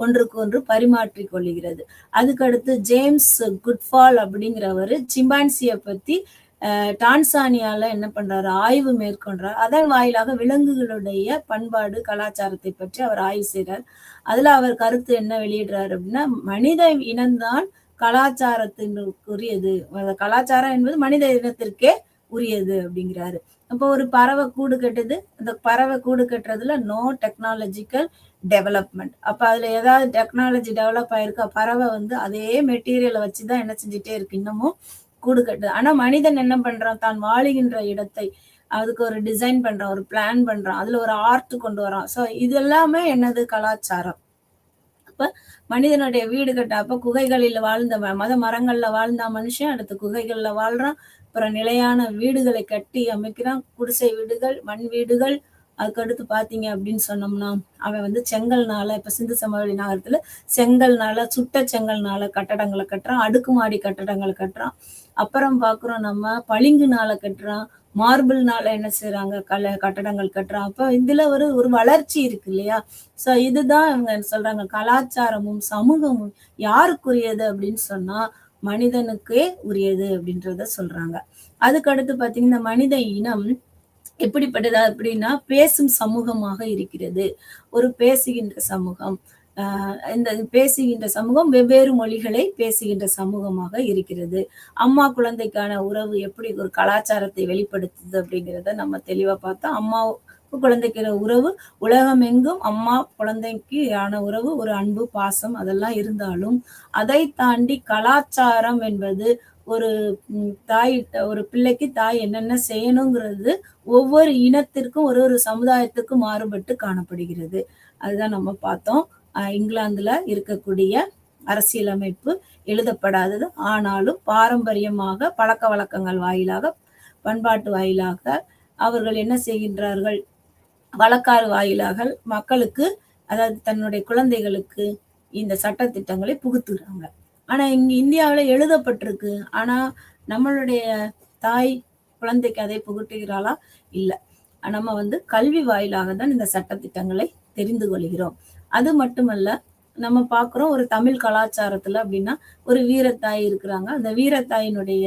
ஒன்றுக்கு ஒன்று பரிமாற்றிக் கொள்கிறது. அதுக்கடுத்து ஜேம்ஸ் குட்ஃபால் அப்படிங்கிறவர் சிம்பான்சியை பத்தி டான்சானியால என்ன பண்றாரு, ஆய்வு மேற்கொண்டார். அதன் வாயிலாக விலங்குகளுடைய பண்பாடு கலாச்சாரத்தை பற்றி அவர் ஆய்வு செய்றார். அதுல அவர் கருத்து என்ன வெளியிடுறாரு அப்படின்னா, மனித இனம்தான் கலாச்சாரத்தினுக்குரியது, கலாச்சாரம் என்பது மனித இனத்திற்கே உரியது அப்படிங்கிறாரு. அப்போ ஒரு பறவை கூடு கட்டுது, அந்த பறவை கூடு கட்டுறதுல நோ டெக்னாலஜிக்கல் டெவலப்மெண்ட். அப்ப அதுல ஏதாவது டெக்னாலஜி டெவலப் ஆயிருக்கா? பறவை வந்து அதே மெட்டீரியலை வச்சுதான் என்ன செஞ்சுட்டே இருக்கு, இன்னமும் கூடு கட்டுது. ஆனா மனிதன் என்ன பண்றான், தான் வாழுகின்ற இடத்தை அதுக்கு ஒரு டிசைன் பண்றான், ஒரு பிளான் பண்றான், அதுல ஒரு ஆர்ட் கொண்டு வரான். இது எல்லாமே என்னது, கலாச்சாரம். அப்ப மனிதனுடைய வீடு கட்ட, அப்ப குகைகளில் வாழ்ந்த மரங்கள்ல வாழ்ந்த மனுஷன் அடுத்து குகைகள்ல வாழ்றான். அப்புறம் நிலையான வீடுகளை கட்டி அமைக்கிறான், குடிசை வீடுகள், மண் வீடுகள். அதுக்கடுத்து பாத்தீங்க அப்படின்னு சொன்னோம்னா அவன் வந்து செங்கல்னால, இப்ப சிந்து சமவெளி நகரத்துல செங்கல்னால, சுட்ட செங்கல்னால கட்டடங்களை கட்டுறான், அடுக்குமாடி கட்டடங்களை கட்டுறான். அப்புறம் பாக்குறோம் நம்ம பளிங்குனால கட்டுறான், மார்பிள்னால என்ன செய்யறாங்க, கட்டடங்கள் கட்டுறான். அப்ப இதுல ஒரு வளர்ச்சி இருக்கு இல்லையா? இதுதான் இவங்க சொல்றாங்க, கலாச்சாரமும் சமூகமும் யாருக்குரியது அப்படின்னு சொன்னா மனிதனுக்கே உரியது அப்படின்றத சொல்றாங்க. அதுக்கு அடுத்து பாத்தீங்கன்னா மனித இனம் எப்படிப்பட்டது அப்படின்னா பேசும் சமூகமாக இருக்கிறது, ஒரு பேசுகின்ற சமூகம். இந்த பேசுகின்ற சமூகம் வெவ்வேறு மொழிகளை பேசுகின்ற சமூகமாக இருக்கிறது. அம்மா குழந்தைக்கான உறவு எப்படி ஒரு கலாச்சாரத்தை வெளிப்படுத்துது அப்படிங்கிறத நம்ம தெளிவா பார்த்தோம். அம்மா குழந்தைக்கு உறவு உலகமெங்கும் அம்மா குழந்தைக்கு ஆன உறவு ஒரு அன்பு பாசம் அதெல்லாம் இருந்தாலும் அதை தாண்டி கலாச்சாரம் என்பது ஒரு தாய் ஒரு பிள்ளைக்கு தாய் என்னென்ன செய்யணுங்கிறது ஒவ்வொரு இனத்திற்கும் ஒரு ஒரு சமுதாயத்துக்கும் மாறுபட்டு காணப்படுகிறது. அதுதான் நம்ம பார்த்தோம். இங்கிலாந்துல இருக்கக்கூடிய அரசியலமைப்பு எழுதப்படாதது ஆனாலும் பாரம்பரியமாக பழக்க வழக்கங்கள் வாயிலாக பண்பாட்டு வாயிலாக அவர்கள் என்ன செய்கின்றார்கள் வழக்காறு வாயிலாக மக்களுக்கு அதாவது தன்னுடைய குழந்தைகளுக்கு இந்த சட்டத்திட்டங்களை புகுத்துறாங்க. ஆனா இங்க இந்தியாவில் எழுதப்பட்டிருக்கு ஆனா நம்மளுடைய தாய் குழந்தைக்கு அதை புகுட்டுகிறாளா இல்லை. நம்ம கல்வி வாயிலாக தான் இந்த சட்டத்திட்டங்களை தெரிந்து கொள்கிறோம். அது மட்டுமல்ல நம்ம பார்க்குறோம் ஒரு தமிழ் கலாச்சாரத்துல அப்படின்னா ஒரு வீரத்தாய் இருக்கிறாங்க. அந்த வீரத்தாயினுடைய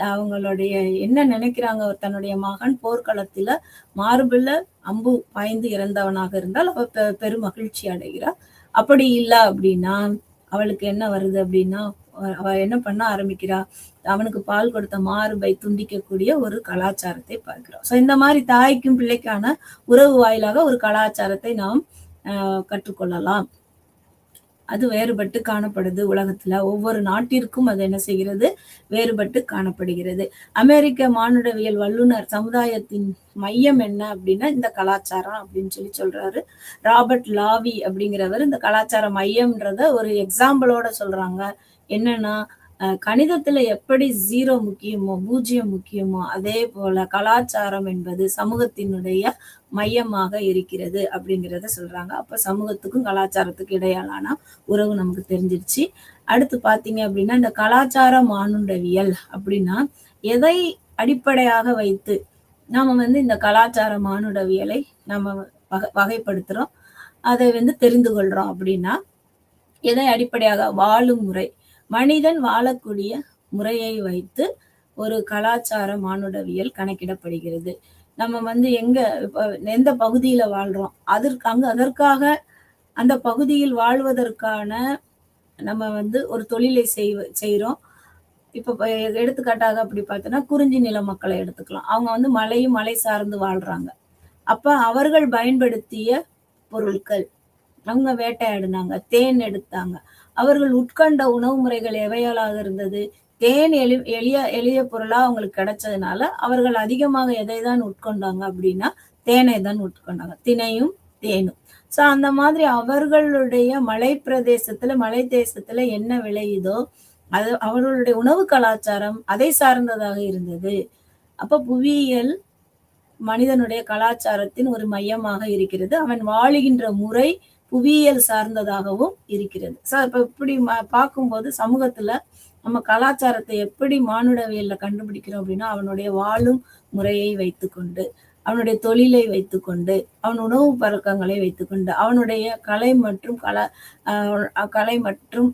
அவங்களுடைய என்ன நினைக்கிறாங்க தன்னுடைய மகன் போர்க்களத்துல மார்பில் அம்பு பாய்ந்து இறந்தவனாக இருந்தால் அவ பெரும் மகிழ்ச்சி அடைகிறார். அப்படி இல்லை அப்படின்னா அவளுக்கு என்ன வருது அப்படின்னா அவ என்ன பண்ண ஆரம்பிக்கிறா அவனுக்கு பால் கொடுத்த மார்பை துண்டிக்கக்கூடிய ஒரு கலாச்சாரத்தை பார்க்கிறோம். ஸோ இந்த மாதிரி தாய்க்கும் பிள்ளைக்கான உறவு வாயிலாக ஒரு கலாச்சாரத்தை நாம் கற்றுக்கொள்ளலாம். அது வேறுபட்டு காணப்படுது உலகத்துல ஒவ்வொரு நாட்டிற்கும் அது என்ன செய்கிறது வேறுபட்டு காணப்படுகிறது. அமெரிக்க மானுடவியல் வல்லுநர் சமுதாயத்தின் மையம் என்ன அப்படின்னா இந்த கலாச்சாரம் அப்படின்னு சொல்றாரு. ராபர்ட் லாவி அப்படிங்கிறவர் இந்த கலாச்சார மையம்ன்றத ஒரு எக்ஸாம்பிளோட சொல்றாங்க. என்னன்னா கணிதத்துல எப்படி 0 முக்கியமோ 0 முக்கியமோ அதே போல கலாச்சாரம் என்பது சமூகத்தினுடைய மையமாக இருக்கிறது அப்படிங்கிறத சொல்றாங்க. அப்ப சமூகத்துக்கும் கலாச்சாரத்துக்கும் இடையாலான உறவு நமக்கு தெரிஞ்சிருச்சு. அடுத்து பாத்தீங்க அப்படின்னா இந்த கலாச்சார மானுடவியல் அப்படின்னா எதை அடிப்படையாக வைத்து நாம இந்த கலாச்சார மானுடவியலை நம்ம வகைப்படுத்துறோம் அதை தெரிந்து கொள்றோம் அப்படின்னா எதை அடிப்படையாக வாழும் முறை மனிதன் வாழக்கூடிய முறையை வைத்து ஒரு கலாச்சார மானுடவியல் கணக்கிடப்படுகிறது. நம்ம எந்த பகுதியில வாழ்றோம் அதற்காக அந்த பகுதியில் வாழ்வதற்கான நம்ம ஒரு தொழிலை செய்யறோம். இப்ப எடுத்துக்காட்டாக அப்படி பார்த்தோன்னா குறிஞ்சி நில மக்களை எடுத்துக்கலாம். அவங்க மலையும் மலை சார்ந்து வாழ்றாங்க. அப்ப அவர்கள் பயன்படுத்திய பொருட்கள் அவங்க வேட்டையாடினாங்க, தேன் எடுத்தாங்க. அவர்கள் உட்கொண்ட உணவு முறைகள் எவையாளாக இருந்தது தேன் எளிய பொருளா அவங்களுக்கு கிடைச்சதுனால அவர்கள் அதிகமாக எதை தான் உட்கொண்டாங்க அப்படின்னா தேனை தான் உட்கொண்டாங்க, தினையும் தேனும். சோ அந்த மாதிரி அவர்களுடைய மலை தேசத்துல என்ன விளையுதோ அது அவர்களுடைய உணவு கலாச்சாரம் அதை சார்ந்ததாக இருந்தது. அப்ப புவியியல் மனிதனுடைய கலாச்சாரத்தின் ஒரு மையமாக இருக்கிறது. அவன் வாழுகின்ற முறை புவியியல் சார்ந்ததாகவும் இருக்கிறது. ஸோ இப்ப இப்படி பார்க்கும்போது சமூகத்துல நம்ம கலாச்சாரத்தை எப்படி மானுடவியல்ல கண்டுபிடிக்கிறோம் அப்படின்னா அவனுடைய வாழும் முறையை வைத்துக்கொண்டு அவனுடைய தொழிலை வைத்துக்கொண்டு அவன் உணவு பழக்கங்களை வைத்துக்கொண்டு அவனுடைய கலை மற்றும்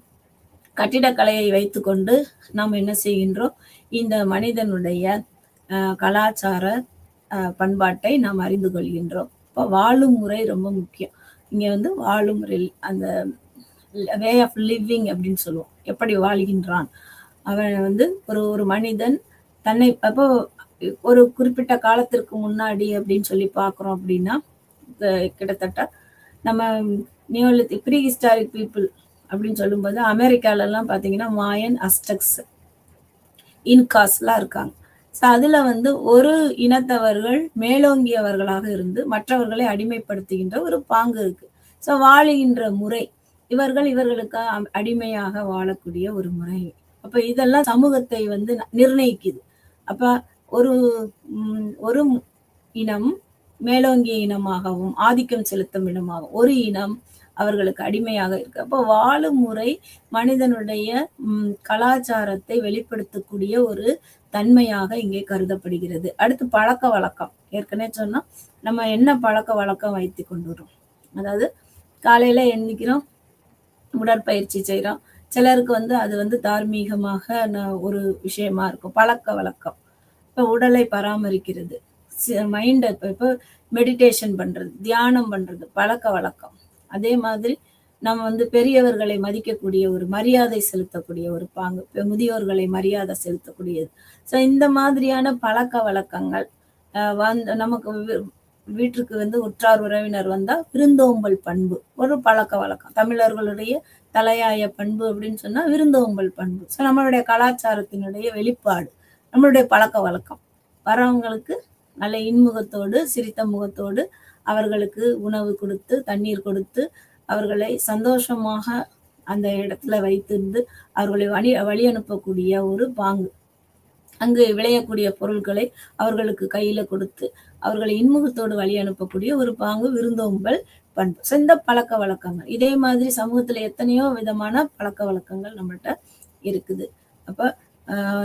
கட்டிடக்கலையை வைத்துக்கொண்டு நாம் என்ன செய்கின்றோம் இந்த மனிதனுடைய கலாச்சார பண்பாட்டை நாம் அறிந்து கொள்கின்றோம். இப்போ வாழும் முறை ரொம்ப முக்கியம். இங்க வாழும் முறை அந்த வே ஆஃப் லிவிங் அப்படின்னு சொல்லுவோம். எப்படி வாழ்கின்றான் அவன் ஒரு மனிதன் தன்னை அப்போ ஒரு குறிப்பிட்ட காலத்திற்கு முன்னாடி அப்படின்னு சொல்லி பார்க்குறோம் அப்படின்னா கிட்டத்தட்ட நம்ம நியோலித்திக் ப்ரீ ஹிஸ்டாரிக் பீப்புள் அப்படின்னு சொல்லும்போது அமெரிக்காலெல்லாம் பார்த்தீங்கன்னா மாயன், அஸ்டக்ஸ், இன்காஸ்லாம் இருக்காங்க. ஸோ அதுல ஒரு இனத்தவர்கள் மேலோங்கியவர்களாக இருந்து மற்றவர்களை அடிமைப்படுத்துகின்ற ஒரு பாங்கு இருக்கு. ஸோ வாழுகின்ற முறை இவர்களுக்கு அடிமையாக வாழக்கூடிய ஒரு முறை. அப்ப இதெல்லாம் சமூகத்தை நிர்ணயிக்குது. அப்ப ஒரு இனம் மேலோங்கிய இனமாகவும் ஆதிக்கம் செலுத்தும் இனமாகவும் ஒரு இனம் அவர்களுக்கு அடிமையாக இருக்கு. அப்போ வாழும் முறை மனிதனுடைய கலாச்சாரத்தை வெளிப்படுத்தக்கூடிய ஒரு தன்மையாக இங்கே கருதப்படுகிறது. அடுத்து பழக்க வழக்கம். ஏற்கனவே சொன்னா நம்ம என்ன பழக்க வழக்கம் வைத்து கொண்டு வரோம். அதாவது காலையில எந்திக்கிறோம், உடற்பயிற்சி செய்யறோம். சிலருக்கு அது தார்மீகமாக ஒரு விஷயமா இருக்கும் பழக்க வழக்கம். இப்ப உடலை பராமரிக்கிறது, மைண்டை இப்போ மெடிடேஷன் பண்றது, தியானம் பண்றது பழக்க வழக்கம். அதே மாதிரி நம்ம வந்து பெரியவர்களை மதிக்கக்கூடிய ஒரு மரியாதை செலுத்தக்கூடிய ஒரு பாங்கு, முதியோர்களை மரியாதை செலுத்தக்கூடியது. ஸோ இந்த மாதிரியான பழக்க வழக்கங்கள் வந்து நமக்கு வீட்டுக்கு வந்து உற்றார் உறவினர் வந்தா விருந்தோம்பல் பண்பு ஒரு பழக்க வழக்கம். தமிழர்களுடைய தலையாய பண்பு அப்படின்னு சொன்னா விருந்தோம்பல் பண்பு. ஸோ நம்மளுடைய கலாச்சாரத்தினுடைய வெளிப்பாடு, நம்மளுடைய பழக்க வழக்கம். வரவங்களுக்கு நல்ல இன்முகத்தோடு சிரித்த முகத்தோடு அவர்களுக்கு உணவு கொடுத்து தண்ணீர் கொடுத்து அவர்களை சந்தோஷமாக அந்த இடத்துல வைத்திருந்து அவர்களை வழி அனுப்பக்கூடிய ஒரு பாங்கு. அங்கு விளையக்கூடிய பொருட்களை அவர்களுக்கு கையில கொடுத்து அவர்களை இன்முகத்தோடு வழி அனுப்பக்கூடிய ஒரு பாங்கு விருந்தோம்பல் பண்பு. ஸோ இந்த பழக்க வழக்கங்கள் இதே மாதிரி சமூகத்துல எத்தனையோ விதமான பழக்க வழக்கங்கள் நம்மள்ட்ட இருக்குது. அப்ப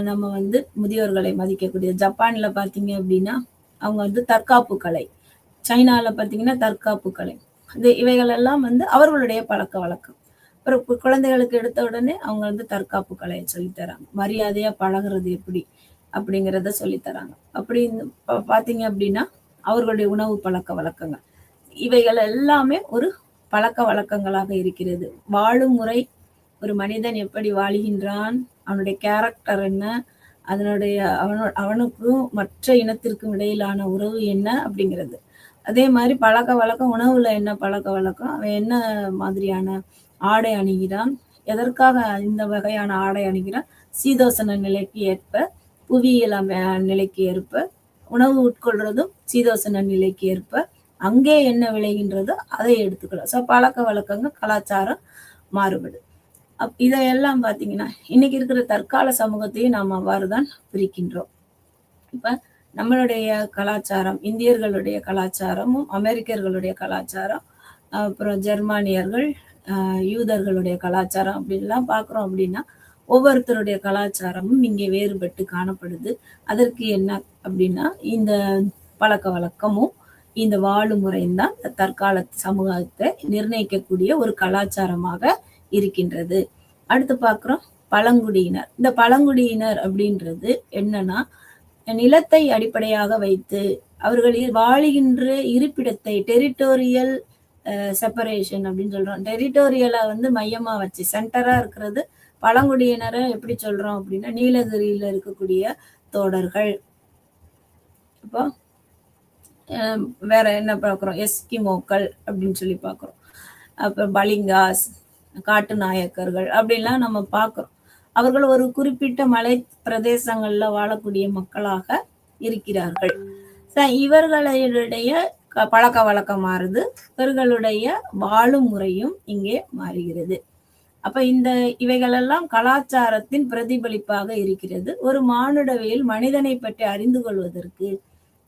நம்ம வந்து முதியோர்களை மதிக்கக்கூடிய ஜப்பான்ல பாத்தீங்க அப்படின்னா அவங்க வந்து தற்காப்பு கலை, சைனால பாத்தீங்கன்னா தற்காப்பு கலை, இவைகள் எல்லாம் வந்து அவர்களுடைய பழக்க வழக்கம். அப்புறம் குழந்தைகளுக்கு எடுத்த உடனே அவங்க வந்து தற்காப்பு கலையை சொல்லித்தராங்க, மரியாதையா பழகிறது எப்படி அப்படிங்கிறத சொல்லித்தராங்க. அப்படி பாத்தீங்க அப்படின்னா அவர்களுடைய உணவு பழக்க வழக்கங்கள் இவைகள் எல்லாமே ஒரு பழக்க வழக்கங்களாக இருக்கிறது. வாழும் முறை, ஒரு மனிதன் எப்படி வாழுகின்றான், அவனுடைய கேரக்டர் என்ன, அதனுடைய அவனுக்கும் மற்ற இனத்திற்கும் இடையிலான உறவு என்ன அப்படிங்கிறது. அதே மாதிரி பழக்க வழக்கம், உணவுல என்ன பழக்க வழக்கம், அவன் என்ன மாதிரியான ஆடை அணிகிறான், எதற்காக இந்த வகையான ஆடை அணிகிறான், சீதோசன நிலைக்கு ஏற்ப புவியியல் நிலைக்கு ஏற்ப உணவு உட்கொள்றதும் சீதோசன நிலைக்கு ஏற்ப அங்கே என்ன விளைகின்றதோ அதை எடுத்துக்கலாம். ஸோ பழக்க வழக்கங்கள் கலாச்சாரம் மாறுபடு. இதையெல்லாம் பார்த்தீங்கன்னா இன்னைக்கு இருக்கிற தற்கால சமூகத்தையும் நாம் அவ்வாறுதான் பிரிக்கின்றோம். இப்ப நம்மளுடைய கலாச்சாரம், இந்தியர்களுடைய கலாச்சாரமும் அமெரிக்கர்களுடைய கலாச்சாரம், அப்புறம் ஜெர்மானியர்கள், யூதர்களுடைய கலாச்சாரம் அப்படின்லாம் பார்க்குறோம் அப்படின்னா ஒவ்வொருத்தருடைய கலாச்சாரமும் இங்கே வேறுபட்டு காணப்படுது. அதற்கு என்ன அப்படின்னா இந்த பழக்க வழக்கமும் இந்த வாழும் முறையும் தான் தற்கால சமூகத்தை நிர்ணயிக்கக்கூடிய ஒரு கலாச்சாரமாக இருக்கின்றது. அடுத்து பார்க்குறோம் பழங்குடியினர். இந்த பழங்குடியினர் அப்படின்றது என்னன்னா நிலத்தை அடிப்படையாக வைத்து அவர்களில் வாழுகின்ற இருப்பிடத்தை டெரிட்டோரியல் செப்பரேஷன் அப்படின்னு சொல்றோம். டெரிட்டோரியலை வந்து மையமா வச்சு சென்டரா இருக்கிறது பழங்குடியினரை எப்படி சொல்றோம் அப்படின்னா நீலகிரியில இருக்கக்கூடிய தோடர்கள். இப்போ வேற என்ன பார்க்குறோம், எஸ்கிமோக்கள் அப்படின்னு சொல்லி பார்க்குறோம். அப்புறம் பலிங்காஸ், காட்டு நாயக்கர்கள் அப்படின்லாம் நம்ம பார்க்குறோம். அவர்கள் ஒரு குறிப்பிட்ட மலை பிரதேசங்கள்ல வாழக்கூடிய மக்களாக இருக்கிறார்கள். இவர்களுடைய பழக்க வழக்கம் மாறுது, இவர்களுடைய வாழும் முறையும் இங்கே மாறுகிறது. அப்ப இந்த இவைகளெல்லாம் கலாச்சாரத்தின் பிரதிபலிப்பாக இருக்கிறது. ஒரு மானுடவியல் மனிதனை பற்றி அறிந்து கொள்வதற்கு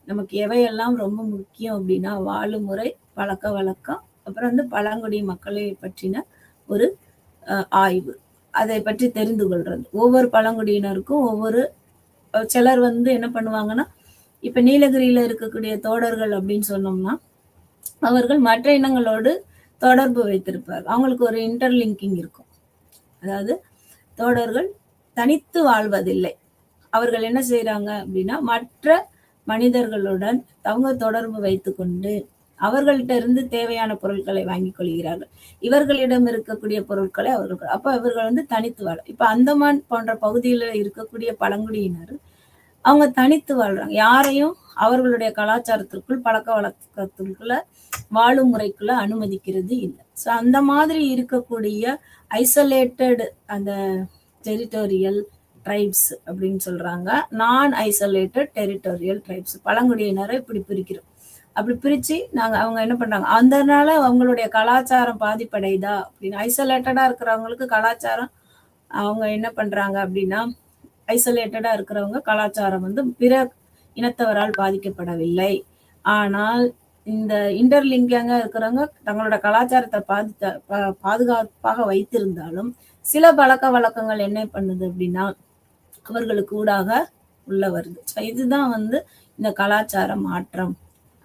நமக்கு எவையெல்லாம் ரொம்ப முக்கியம் அப்படின்னா வாழும் முறை, பழக்க வழக்கம், அப்புறம் வந்து பழங்குடி மக்களை பற்றின ஒரு ஆய்வு, அதை பற்றி தெரிந்து கொள்றது. ஒவ்வொரு பழங்குடியினருக்கும் ஒவ்வொரு சிலர் வந்து என்ன பண்ணுவாங்கன்னா இப்ப நீலகிரியில இருக்கக்கூடிய தோடர்கள் அப்படின்னு சொன்னோம்னா அவர்கள் மற்ற இனங்களோடு தொடர்பு வைத்திருப்பார். அவங்களுக்கு ஒரு இன்டர்லிங்கிங் இருக்கும். அதாவது தோடர்கள் தனித்து வாழ்வதில்லை. அவர்கள் என்ன செய்யறாங்க அப்படின்னா மற்ற மனிதர்களுடன் அவங்க தொடர்பு வைத்து கொண்டு அவர்கள்ட்ட இருந்து தேவையான பொருட்களை வாங்கி கொள்கிறார்கள். இவர்களிடம் இருக்கக்கூடிய பொருட்களை அவர்கள் அப்ப இவர்கள் வந்து தனித்து வாழ. இப்ப அந்தமான் போன்ற பகுதியில இருக்கக்கூடிய பழங்குடியினர் அவங்க தனித்து வாழ்றாங்க. யாரையும் அவர்களுடைய கலாச்சாரத்திற்குள் பழக்க வழக்கத்திற்குள்ள வாழும் முறைக்குள்ள அனுமதிக்கிறது இல்லை. ஸோ அந்த மாதிரி இருக்கக்கூடிய ஐசோலேட்டட் அந்த டெரிட்டோரியல் ட்ரைப்ஸ் அப்படின்னு சொல்றாங்க. நான் ஐசோலேட்டட் டெரிட்டோரியல் ட்ரைப்ஸ் பழங்குடியினரை இப்படி பிரிக்கிறோம். அப்படி பிரிச்சு அவங்க என்ன பண்றாங்க, அதனால அவங்களுடைய கலாச்சாரம் பாதிப்படையுதா அப்படின்னு ஐசோலேட்டடா இருக்கிறவங்களுக்கு கலாச்சாரம் அவங்க என்ன பண்றாங்க அப்படின்னா ஐசோலேட்டடா இருக்கிறவங்க கலாச்சாரம் வந்து பிற இனத்தவரால் பாதிக்கப்படவில்லை. ஆனால் இந்த இன்டர்லிங்கிங்கா இருக்கிறவங்க தங்களோட கலாச்சாரத்தை பாதுகாப்பாக வைத்திருந்தாலும் சில பழக்க வழக்கங்கள் என்ன பண்ணுது அப்படின்னா அவர்களுக்கு ஊடாக உள்ள வருது. இதுதான் வந்து இந்த கலாச்சார மாற்றம்.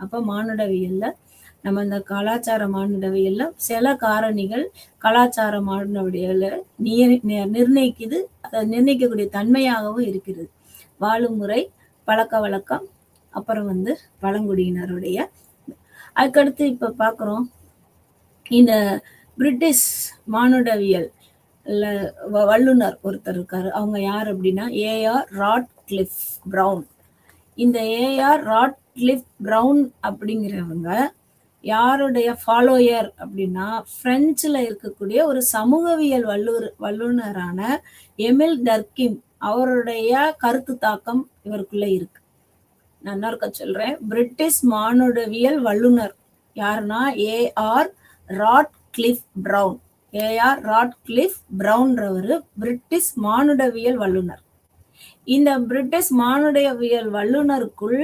அப்ப மானுடவியல்ல நம்ம இந்த கலாச்சார மானுடவியல்ல சில காரணிகள் கலாச்சார மானுடவியல்ல நிர்ணயிக்குது, அதை நிர்ணயிக்கக்கூடிய தன்மையாகவும் இருக்கிறது. வாழும் முறை, பழக்க வழக்கம், அப்புறம் வந்து பழங்குடியினருடைய. அதுக்கடுத்து இப்ப பாக்குறோம் இந்த பிரிட்டிஷ் மானுடவியல் வல்லுனர் ஒருத்தர் இருக்காரு. அவங்க யார் அப்படின்னா ஏஆர் ராட்க்ளிஃப் பிரவுன். இந்த ஏஆர் ராட்க்ளிஃப் பிரவுன் அப்படிங்கிறவங்க யாருடைய ஃபாலோயர் அப்படின்னா பிரெஞ்சுல இருக்கக்கூடிய ஒரு சமூகவியல் வல்லுனரான எமில் டர்கிம். அவருடைய கருத்து தாக்கம் இவருக்குள்ள இருக்கு. நான் இன்னொருக்க சொல்றேன். பிரிட்டிஷ் மானுடவியல் வல்லுனர் யாருன்னா AR Radcliffe Brown. AR Radcliffe பிரவுன்றவர் பிரிட்டிஷ் மானுடவியல் வல்லுனர். இந்த பிரிட்டிஷ் மானுடவியல் வல்லுனருக்குள்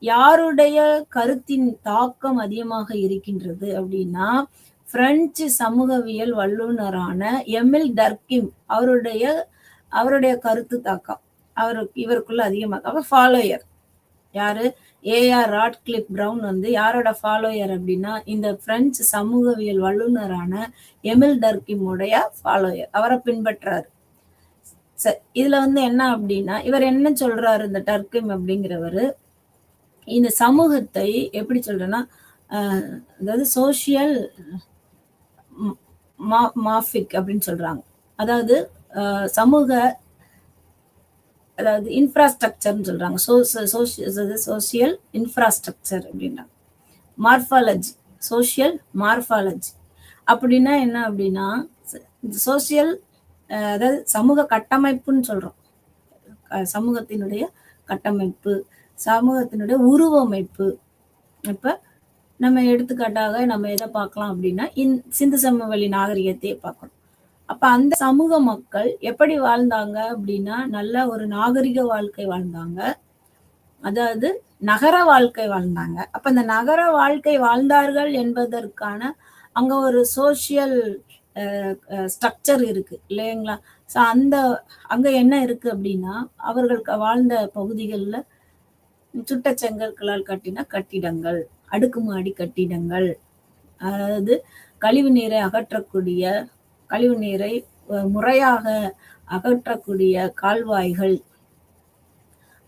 யாருடைய கருத்தின் தாக்கம் அதிகமாக இருக்கின்றது அப்படின்னா பிரெஞ்சு சமூகவியல் வல்லுனரான எமில் டர்கிம். அவருடைய கருத்து தாக்கம் இவருக்குள்ள அதிகமாக. ஃபாலோயர் யாரு? ஏஆர் ராட்க்ளிஃப் பிரவுன் வந்து யாரோட ஃபாலோயர் அப்படின்னா இந்த பிரெஞ்சு சமூகவியல் வல்லுனரான எமில் டர்கிமுடைய ஃபாலோயர். அவரை பின்பற்றாரு. இதுல வந்து என்ன அப்படின்னா இவர் என்ன சொல்றாரு, இந்த டர்கிம் அப்படிங்கிறவரு இந்த சமூகத்தை எப்படி சொல்றேன்னா அதாவது சோசியல் மாஃபிக் அப்படின்னு சொல்றாங்க. அதாவது சமூக அதாவது இன்ஃப்ராஸ்ட்ரக்சர்னு சொல்றாங்க. சோசியல் இன்ஃப்ராஸ்ட்ரக்சர் அப்படின்றாங்க. மார்பாலஜி, சோசியல் மார்பாலஜி அப்படின்னா என்ன அப்படின்னா சோசியல் அதாவது சமூக கட்டமைப்புன்னு சொல்றோம். சமூகத்தினுடைய கட்டமைப்பு, சமூகத்தினுடைய உருவமைப்பு. இப்ப நம்ம எடுத்துக்காட்டாக நம்ம எதை பார்க்கலாம் அப்படின்னா சிந்து சமவெளி நாகரிகத்தையே பார்க்கணும். அப்ப அந்த சமூக மக்கள் எப்படி வாழ்ந்தாங்க அப்படின்னா நல்ல ஒரு நாகரிக வாழ்க்கை வாழ்ந்தாங்க. அதாவது நகர வாழ்க்கை வாழ்ந்தாங்க. அப்ப அந்த நகர வாழ்க்கை வாழ்ந்தார்கள் என்பதற்கான அங்க ஒரு சோசியல் ஸ்ட்ரக்சர் இருக்கு இல்லைங்களா? ஸோ அங்க என்ன இருக்கு அப்படின்னா அவர்கள் வாழ்ந்த பகுதிகளில் சுட்டச்செங்கற்களால் கட்டின கட்டிடங்கள், அடுக்குமாடி கட்டிடங்கள், அதாவது கழிவு நீரை அகற்றக்கூடிய, கழிவு நீரை முறையாக அகற்றக்கூடிய கால்வாய்கள்,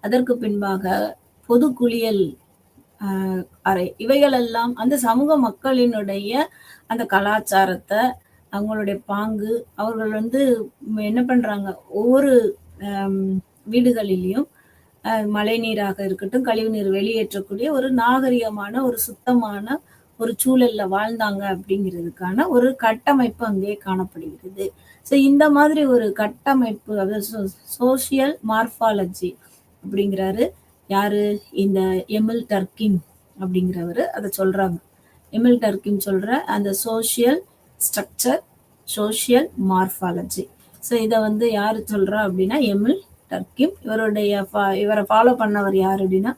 அதற்கு பின்பாக பொது குளியல் அறை, இவைகள் எல்லாம் அந்த சமூக மக்களினுடைய அந்த கலாச்சாரத்தை, அவங்களுடைய பாங்கு, அவர்கள் வந்து என்ன பண்றாங்க, ஒவ்வொரு வீடுகளிலையும் மழை நீராக இருக்கட்டும், கழிவு நீர் வெளியேற்றக்கூடிய ஒரு நாகரிகமான ஒரு சுத்தமான ஒரு சூழல்ல வாழ்ந்தாங்க அப்படிங்கிறதுக்கான ஒரு கட்டமைப்பு அங்கே காணப்படுகிறது. ஸோ இந்த மாதிரி ஒரு கட்டமைப்பு, அதாவது சோசியல் மார்பாலஜி அப்படிங்கிறாரு யாரு? இந்த எமில் டர்கிம் அப்படிங்கிறவரு அதை சொல்றாங்க. எமில் டர்கிம் சொல்ற அந்த social structure, social morphology. So இதை வந்து யாரு சொல்றா அப்படின்னா எமில் டர்கிம். இவரை ஃபாலோ பண்ணவர் யார் அப்படின்னா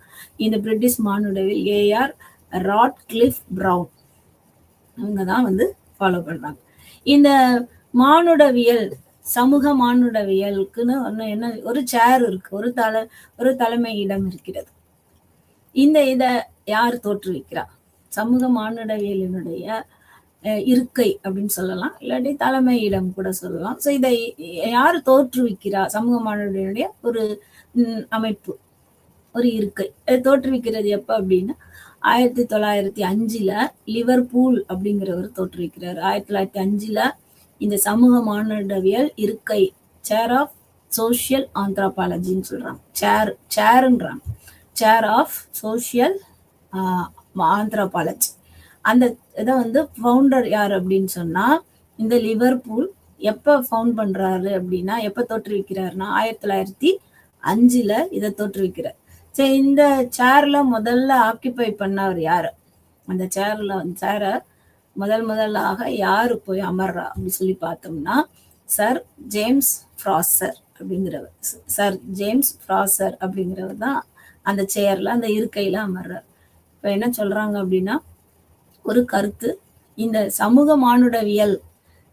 இந்த பிரிட்டிஷ் மானுடவியல் ஏஆர் ராட்க்ளிஃப் பிரவுன். அவங்க தான் வந்து ஃபாலோ பண்றாங்க. இந்த மானுடவியல், சமூக மானுடவியலுக்குன்னு ஒன்று என்ன, ஒரு சேர் இருக்கு, ஒரு தலைமை இடம் இருக்கிறது. இதை யார் தோற்றுவிக்கிறா? சமூக மானுடவியலினுடைய இருக்கை அப்படின்னு சொல்லலாம், இல்லாட்டி தலைமை இடம் கூட சொல்லலாம். ஸோ இதை யார் தோற்றுவிக்கிறா? சமூக மானுடவியலுடைய ஒரு அமைப்பு, ஒரு இருக்கை. தோற்றுவிக்கிறது எப்ப அப்படின்னா 1905 லிவர்பூல் அப்படிங்கிறவர் தோற்றுவிக்கிறார். 1905 இந்த சமூக மானுடவியல் இருக்கை, சேர் ஆஃப் சோசியல் ஆந்த்ரோபாலஜின்னு சொல்றாங்க. சேருன்றாங்க, சேர் ஆஃப் சோசியல் ஆந்த்ரோபாலஜி. அந்த இதை வந்து ஃபவுண்டர் யார் அப்படின்னு சொன்னா இந்த லிவர்பூல். எப்ப ஃபவுண்ட் பண்றாரு அப்படின்னா, எப்ப தோற்றுவிக்கிறாருன்னா 1905 இதை தோற்றுவிக்கிறார். சரி, இந்த சேர்ல முதல்ல ஆக்கியபை பண்ணவர் யாரு? அந்த சேரை முதலாக யாரு போய் அமர்றா அப்படின்னு சொல்லி பார்த்தோம்னா சர் ஜேம்ஸ் ஃப்ராசர் அப்படிங்கிறவர். சர் ஜேம்ஸ் ஃப்ராசர் அப்படிங்கிறவர் தான் அந்த சேர்ல, அந்த இருக்கையில அமர்றார். இப்ப என்ன சொல்றாங்க அப்படின்னா ஒரு கருத்து, இந்த சமூக மானுடவியல்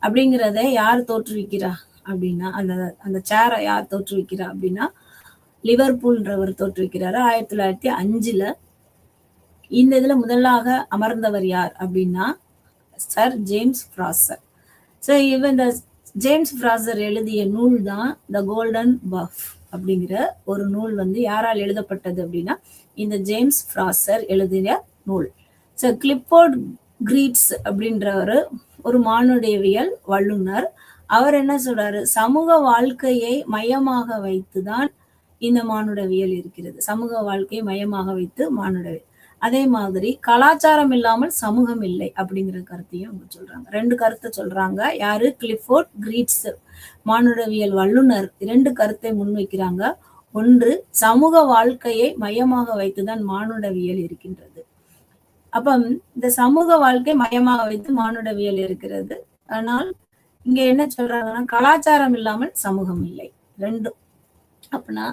அப்படிங்கிறத யார் தோற்றுவிக்கிறா அப்படின்னா அந்த சேரை யார் தோற்றுவிக்கிறா அப்படின்னா லிவர்பூல்ன்றவர் தோற்றுவிக்கிறாரு 1905. இந்த இதுல முதலாக அமர்ந்தவர் யார் அப்படின்னா சர் ஜேம்ஸ் ஃப்ராசர். ஸோ இந்த ஜேம்ஸ் ஃப்ராசர் எழுதிய நூல் தான் த கோல்டன் பஃப் அப்படிங்கிற ஒரு நூல் வந்து யாரால் எழுதப்பட்டது அப்படின்னா இந்த ஜேம்ஸ் ஃப்ராசர் எழுதிய நூல். ஸோ கிளிப்போர்ட் கிரீட்ஸ் அப்படின்றவர் ஒரு மானுடவியல் வல்லுனர். அவர் என்ன சொல்றாரு, சமூக வாழ்க்கையை மையமாக வைத்துதான் இந்த மானுடவியல் இருக்கிறது. சமூக வாழ்க்கையை மையமாக வைத்து மானுடவியல். அதே மாதிரி கலாச்சாரம் இல்லாமல் சமூகம் இல்லை அப்படிங்கிற கருத்தையும் அவங்க சொல்றாங்க. 2 கருத்தை சொல்றாங்க. யாரு? கிளிஃபோர்ட் கிரீட்ஸ் மானுடவியல் வல்லுனர் 2 கருத்தை முன்வைக்கிறாங்க. ஒன்று, சமூக வாழ்க்கையை மையமாக வைத்துதான் மானுடவியல் இருக்கின்றது. அப்ப இந்த சமூக வாழ்க்கை மையமாக வைத்து மானுடவியல் இருக்கிறது. ஆனால் இங்க என்ன சொல்றாங்கன்னா, கலாச்சாரம் இல்லாமல் சமூகம் இல்லை. 2. அப்படின்னா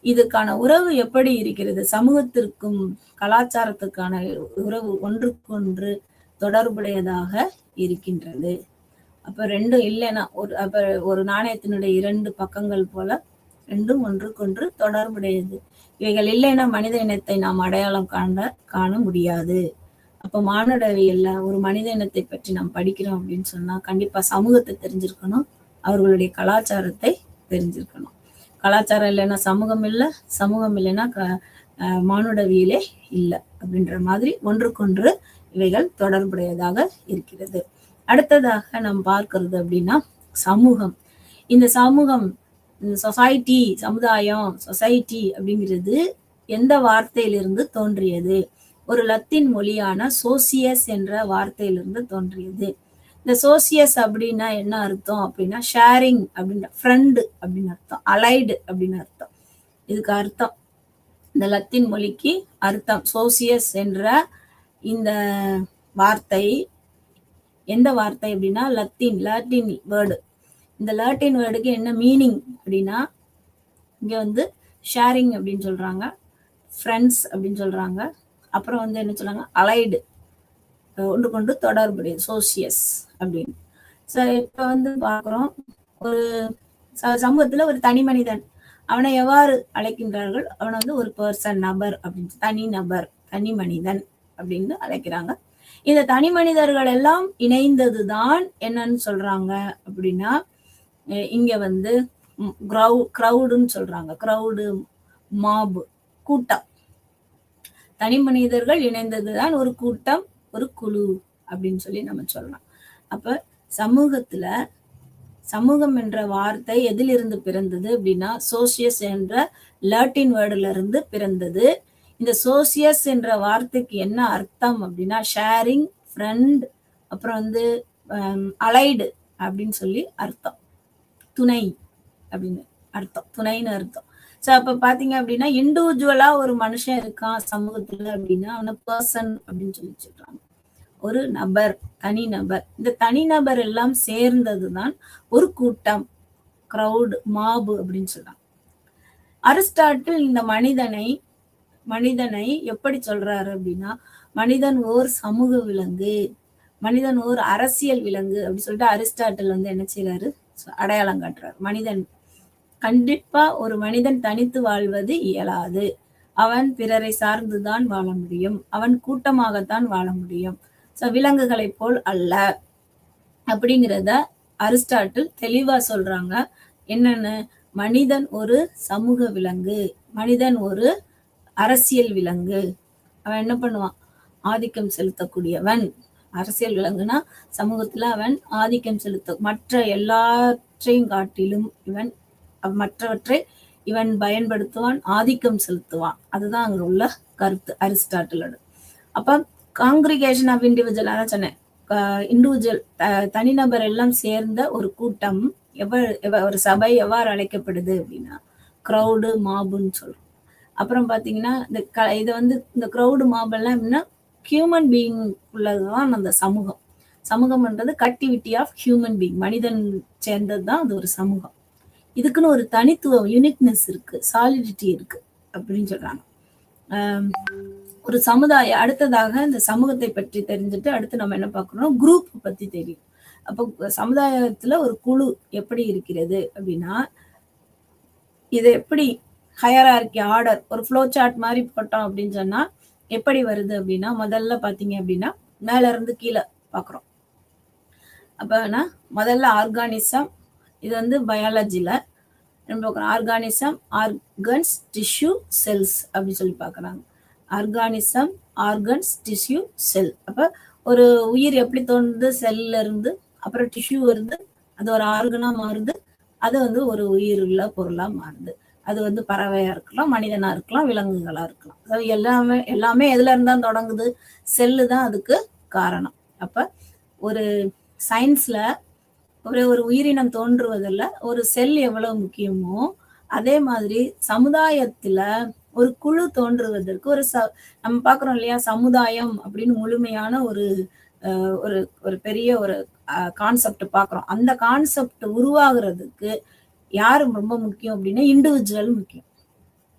இதுக்கான உறவு எப்படி இருக்கிறது? சமூகத்திற்கும் கலாச்சாரத்துக்கான உறவு ஒன்றுக்கொன்று தொடர்புடையதாக இருக்கின்றது. அப்ப 2 இல்லைன்னா ஒரு நாணயத்தினுடைய 2 பக்கங்கள் போல 2ம் ஒன்றுக்கொன்று தொடர்புடையது. இவைகள் இல்லைன்னா மனித இனத்தை நாம் அடையாளம் காண முடியாது. அப்ப மானுடவியல்ல ஒரு மனித இனத்தை பற்றி நாம் படிக்கிறோம் அப்படின்னு சொன்னா கண்டிப்பா சமூகத்தை தெரிஞ்சிருக்கணும், அவர்களுடைய கலாச்சாரத்தை தெரிஞ்சிருக்கணும். கலாச்சாரம் இல்லைன்னா சமூகம் இல்லை, சமூகம் இல்லைன்னா மானுடவியலே இல்லை அப்படின்ற மாதிரி ஒன்றுக்கொன்று இவைகள் தொடர்புடையதாக இருக்கிறது. அடுத்ததாக நாம் பார்க்கிறது அப்படின்னா சமூகம். இந்த சமூகம், சொசைட்டி, சமுதாயம், சொசைட்டி அப்படிங்கிறது எந்த வார்த்தையிலிருந்து தோன்றியது? ஒரு லத்தீன் மொழியான சோசியஸ் என்ற வார்த்தையிலிருந்து தோன்றியது. இந்த சோசியஸ் அப்படின்னா என்ன அர்த்தம் அப்படின்னா ஷேரிங் அப்படின்ற, ஃப்ரெண்டு அப்படின்னு அர்த்தம், அலைடு அப்படின்னு அர்த்தம். இதுக்கு அர்த்தம், இந்த லத்தீன் மொழிக்கு அர்த்தம் சோசியஸ் என்ற இந்த வார்த்தை எந்த வார்த்தை அப்படின்னா லாட்டின் வேர்டு. இந்த லாட்டின் வேர்டுக்கு என்ன மீனிங் அப்படின்னா இங்க வந்து ஷேரிங் அப்படின்னு சொல்றாங்க, ஃப்ரெண்ட்ஸ் அப்படின்னு சொல்றாங்க, அப்புறம் வந்து என்ன சொல்றாங்க, அலைடு, ஒன்று கொண்டு தொடர்புடையது, சோசியஸ் அப்படின்னு. இப்ப வந்து பாக்குறோம், ஒரு சமூகத்துல ஒரு தனி மனிதன், அவனை எவ்வாறு அழைக்கின்றார்கள்? அவனை வந்து ஒரு பர்சன், நபர் அப்படின்னு, தனி நபர், தனி மனிதன் அப்படின்னு அழைக்கிறாங்க. இந்த தனி மனிதர்கள் எல்லாம் இணைந்ததுதான் என்னன்னு சொல்றாங்க அப்படின்னா இங்க வந்து கிரவுடுன்னு சொல்றாங்க. கிரவுடு, மாப், கூட்டம். தனி மனிதர்கள் இணைந்ததுதான் ஒரு கூட்டம், ஒரு குழு அப்படின்னு சொல்லி நம்ம சொல்லலாம். அப்ப சமூகத்துல சமூகம் என்ற வார்த்தை எதிலிருந்து பிறந்தது அப்படின்னா சோசியஸ் என்ற லாட்டின் வேர்டுல இருந்து பிறந்தது. இந்த சோசியஸ் என்ற வார்த்தைக்கு என்ன அர்த்தம் அப்படின்னா ஷேரிங், ஃப்ரெண்ட், அப்புறம் வந்து அலைடு அப்படின்னு சொல்லி அர்த்தம், துணை அப்படின்னு அர்த்தம், துணைன்னு அர்த்தம். அப்ப பாத்தீங்க அப்படின்னா இண்டிவிஜுவலா ஒரு மனுஷன் இருக்கான் சமூகத்துல அப்படின்னா அவனை பர்சன் அப்படின்னு சொல்லி சொல்றாங்க, ஒரு நபர், தனி நபர். இந்த தனிநபர் எல்லாம் சேர்ந்ததுதான் ஒரு கூட்டம், கிரவுட், மாபு அப்படின்னு சொல்றாங்க. அரிஸ்டாட்டில் இந்த மனிதனை எப்படி சொல்றாரு அப்படின்னா மனிதன் ஓர் சமூக விலங்கு, மனிதன் ஓர் அரசியல் விலங்கு அப்படி சொல்லிட்டு அரிஸ்டாட்டில் வந்து என்ன செய்யறாரு, அடையாளம் காட்டுறாரு. மனிதன் கண்டிப்பா ஒரு மனிதன் தனித்து வாழ்வது இயலாது, அவன் பிறரை சார்ந்துதான் வாழ முடியும், அவன் கூட்டமாகத்தான் வாழ முடியும், விலங்குகளை போல் அல்ல அப்படிங்கிறத அரிஸ்டாட்டில் தெளிவா சொல்றாங்க. என்னன்னு, மனிதன் ஒரு சமூக விலங்கு, மனிதன் ஒரு அரசியல் விலங்கு. அவன் என்ன பண்ணுவான், ஆதிக்கம் செலுத்தக்கூடியவன். அரசியல் விலங்குனா சமூகத்துல அவன் ஆதிக்கம் மற்ற எல்லாற்றையும் காட்டிலும் மற்றவற்றை இவன் பயன்படுத்துவான், ஆதிக்கம் செலுத்துவான். அதுதான் அங்க உள்ள கருத்து அரிஸ்டாட்டிலோட. அப்ப காங்கிரிகேஷன் ஆஃப் இண்டிவிஜுவல், அதான் சொன்னேன், இண்டிவிஜுவல் தனிநபர் எல்லாம் சேர்ந்த ஒரு கூட்டம், ஒரு சபை எவ்வாறு அழைக்கப்படுது அப்படின்னா கிரௌடு, மாபுன்னு சொல்றோம். அப்புறம் பாத்தீங்கன்னா இது வந்து இந்த கிரௌடு, மாபெல்லாம் எப்படின்னா ஹியூமன் பீயிங் உள்ளதுதான் அந்த சமூகம். சமூகம்ன்றது கலெக்டிவிட்டி ஆஃப் ஹியூமன் பீயிங், மனிதன் சேர்ந்ததுதான் அது ஒரு சமூகம். இதுக்குன்னு ஒரு தனித்துவம், யூனிக்னஸ் இருக்கு, சாலிடிட்டி இருக்கு அப்படின்னு சொல்றாங்க. ஒரு சமுதாயம். அடுத்ததாக இந்த சமூகத்தை பற்றி தெரிஞ்சுட்டு அடுத்து நம்ம என்ன பார்க்கணும், குரூப் பத்தி தெரியும். அப்போ சமுதாயத்துல ஒரு குழு எப்படி இருக்கிறது அப்படின்னா இது எப்படி ஹையரார்கி, ஆர்டர், ஒரு ஃப்ளோ சார்ட் மாதிரி போட்டோம் அப்படின்னு சொன்னா எப்படி வருது அப்படின்னா முதல்ல பாத்தீங்க அப்படின்னா மேல இருந்து கீழே பாக்குறோம். அப்பனா முதல்ல ஆர்கானிசம், இது வந்து பயாலஜில ஆர்கானிசம், ஆர்கன்ஸ், டிஷ்யூ, செல்ஸ் அப்படி சொல்லி பாக்குறாங்க. ஆர்கானிசம், ஆர்கன்ஸ், டிஷ்யூ, செல். அப்ப ஒரு உயிர் எப்படி தோன்றுது? செல்ல இருந்து, அப்புறம் டிஷ்யூ இருந்து, அது ஒரு ஆர்கனா மாறுது. அது வந்து ஒரு உயிர் உள்ள பொருளா மாறுது. அது வந்து பறவையா இருக்கலாம், மனிதனா இருக்கலாம், விலங்குகளா இருக்கலாம். எல்லாமே எல்லாமே எதுல இருந்தா தொடங்குது? செல்லு தான் அதுக்கு காரணம். அப்ப ஒரு சயின்ஸ்ல ஒரு உயிரினம் தோன்றுவதில் ஒரு செல் எவ்வளவு முக்கியமோ, அதே மாதிரி சமுதாயத்துல ஒரு குழு தோன்றுவதற்கு நம்ம பார்க்குறோம் இல்லையா? சமுதாயம் அப்படின்னு முழுமையான ஒரு ஒரு ஒரு பெரிய ஒரு கான்செப்ட் பார்க்குறோம். அந்த கான்செப்ட் உருவாகுறதுக்கு யாரு ரொம்ப முக்கியம் அப்படின்னா, இண்டிவிஜுவல் முக்கியம்.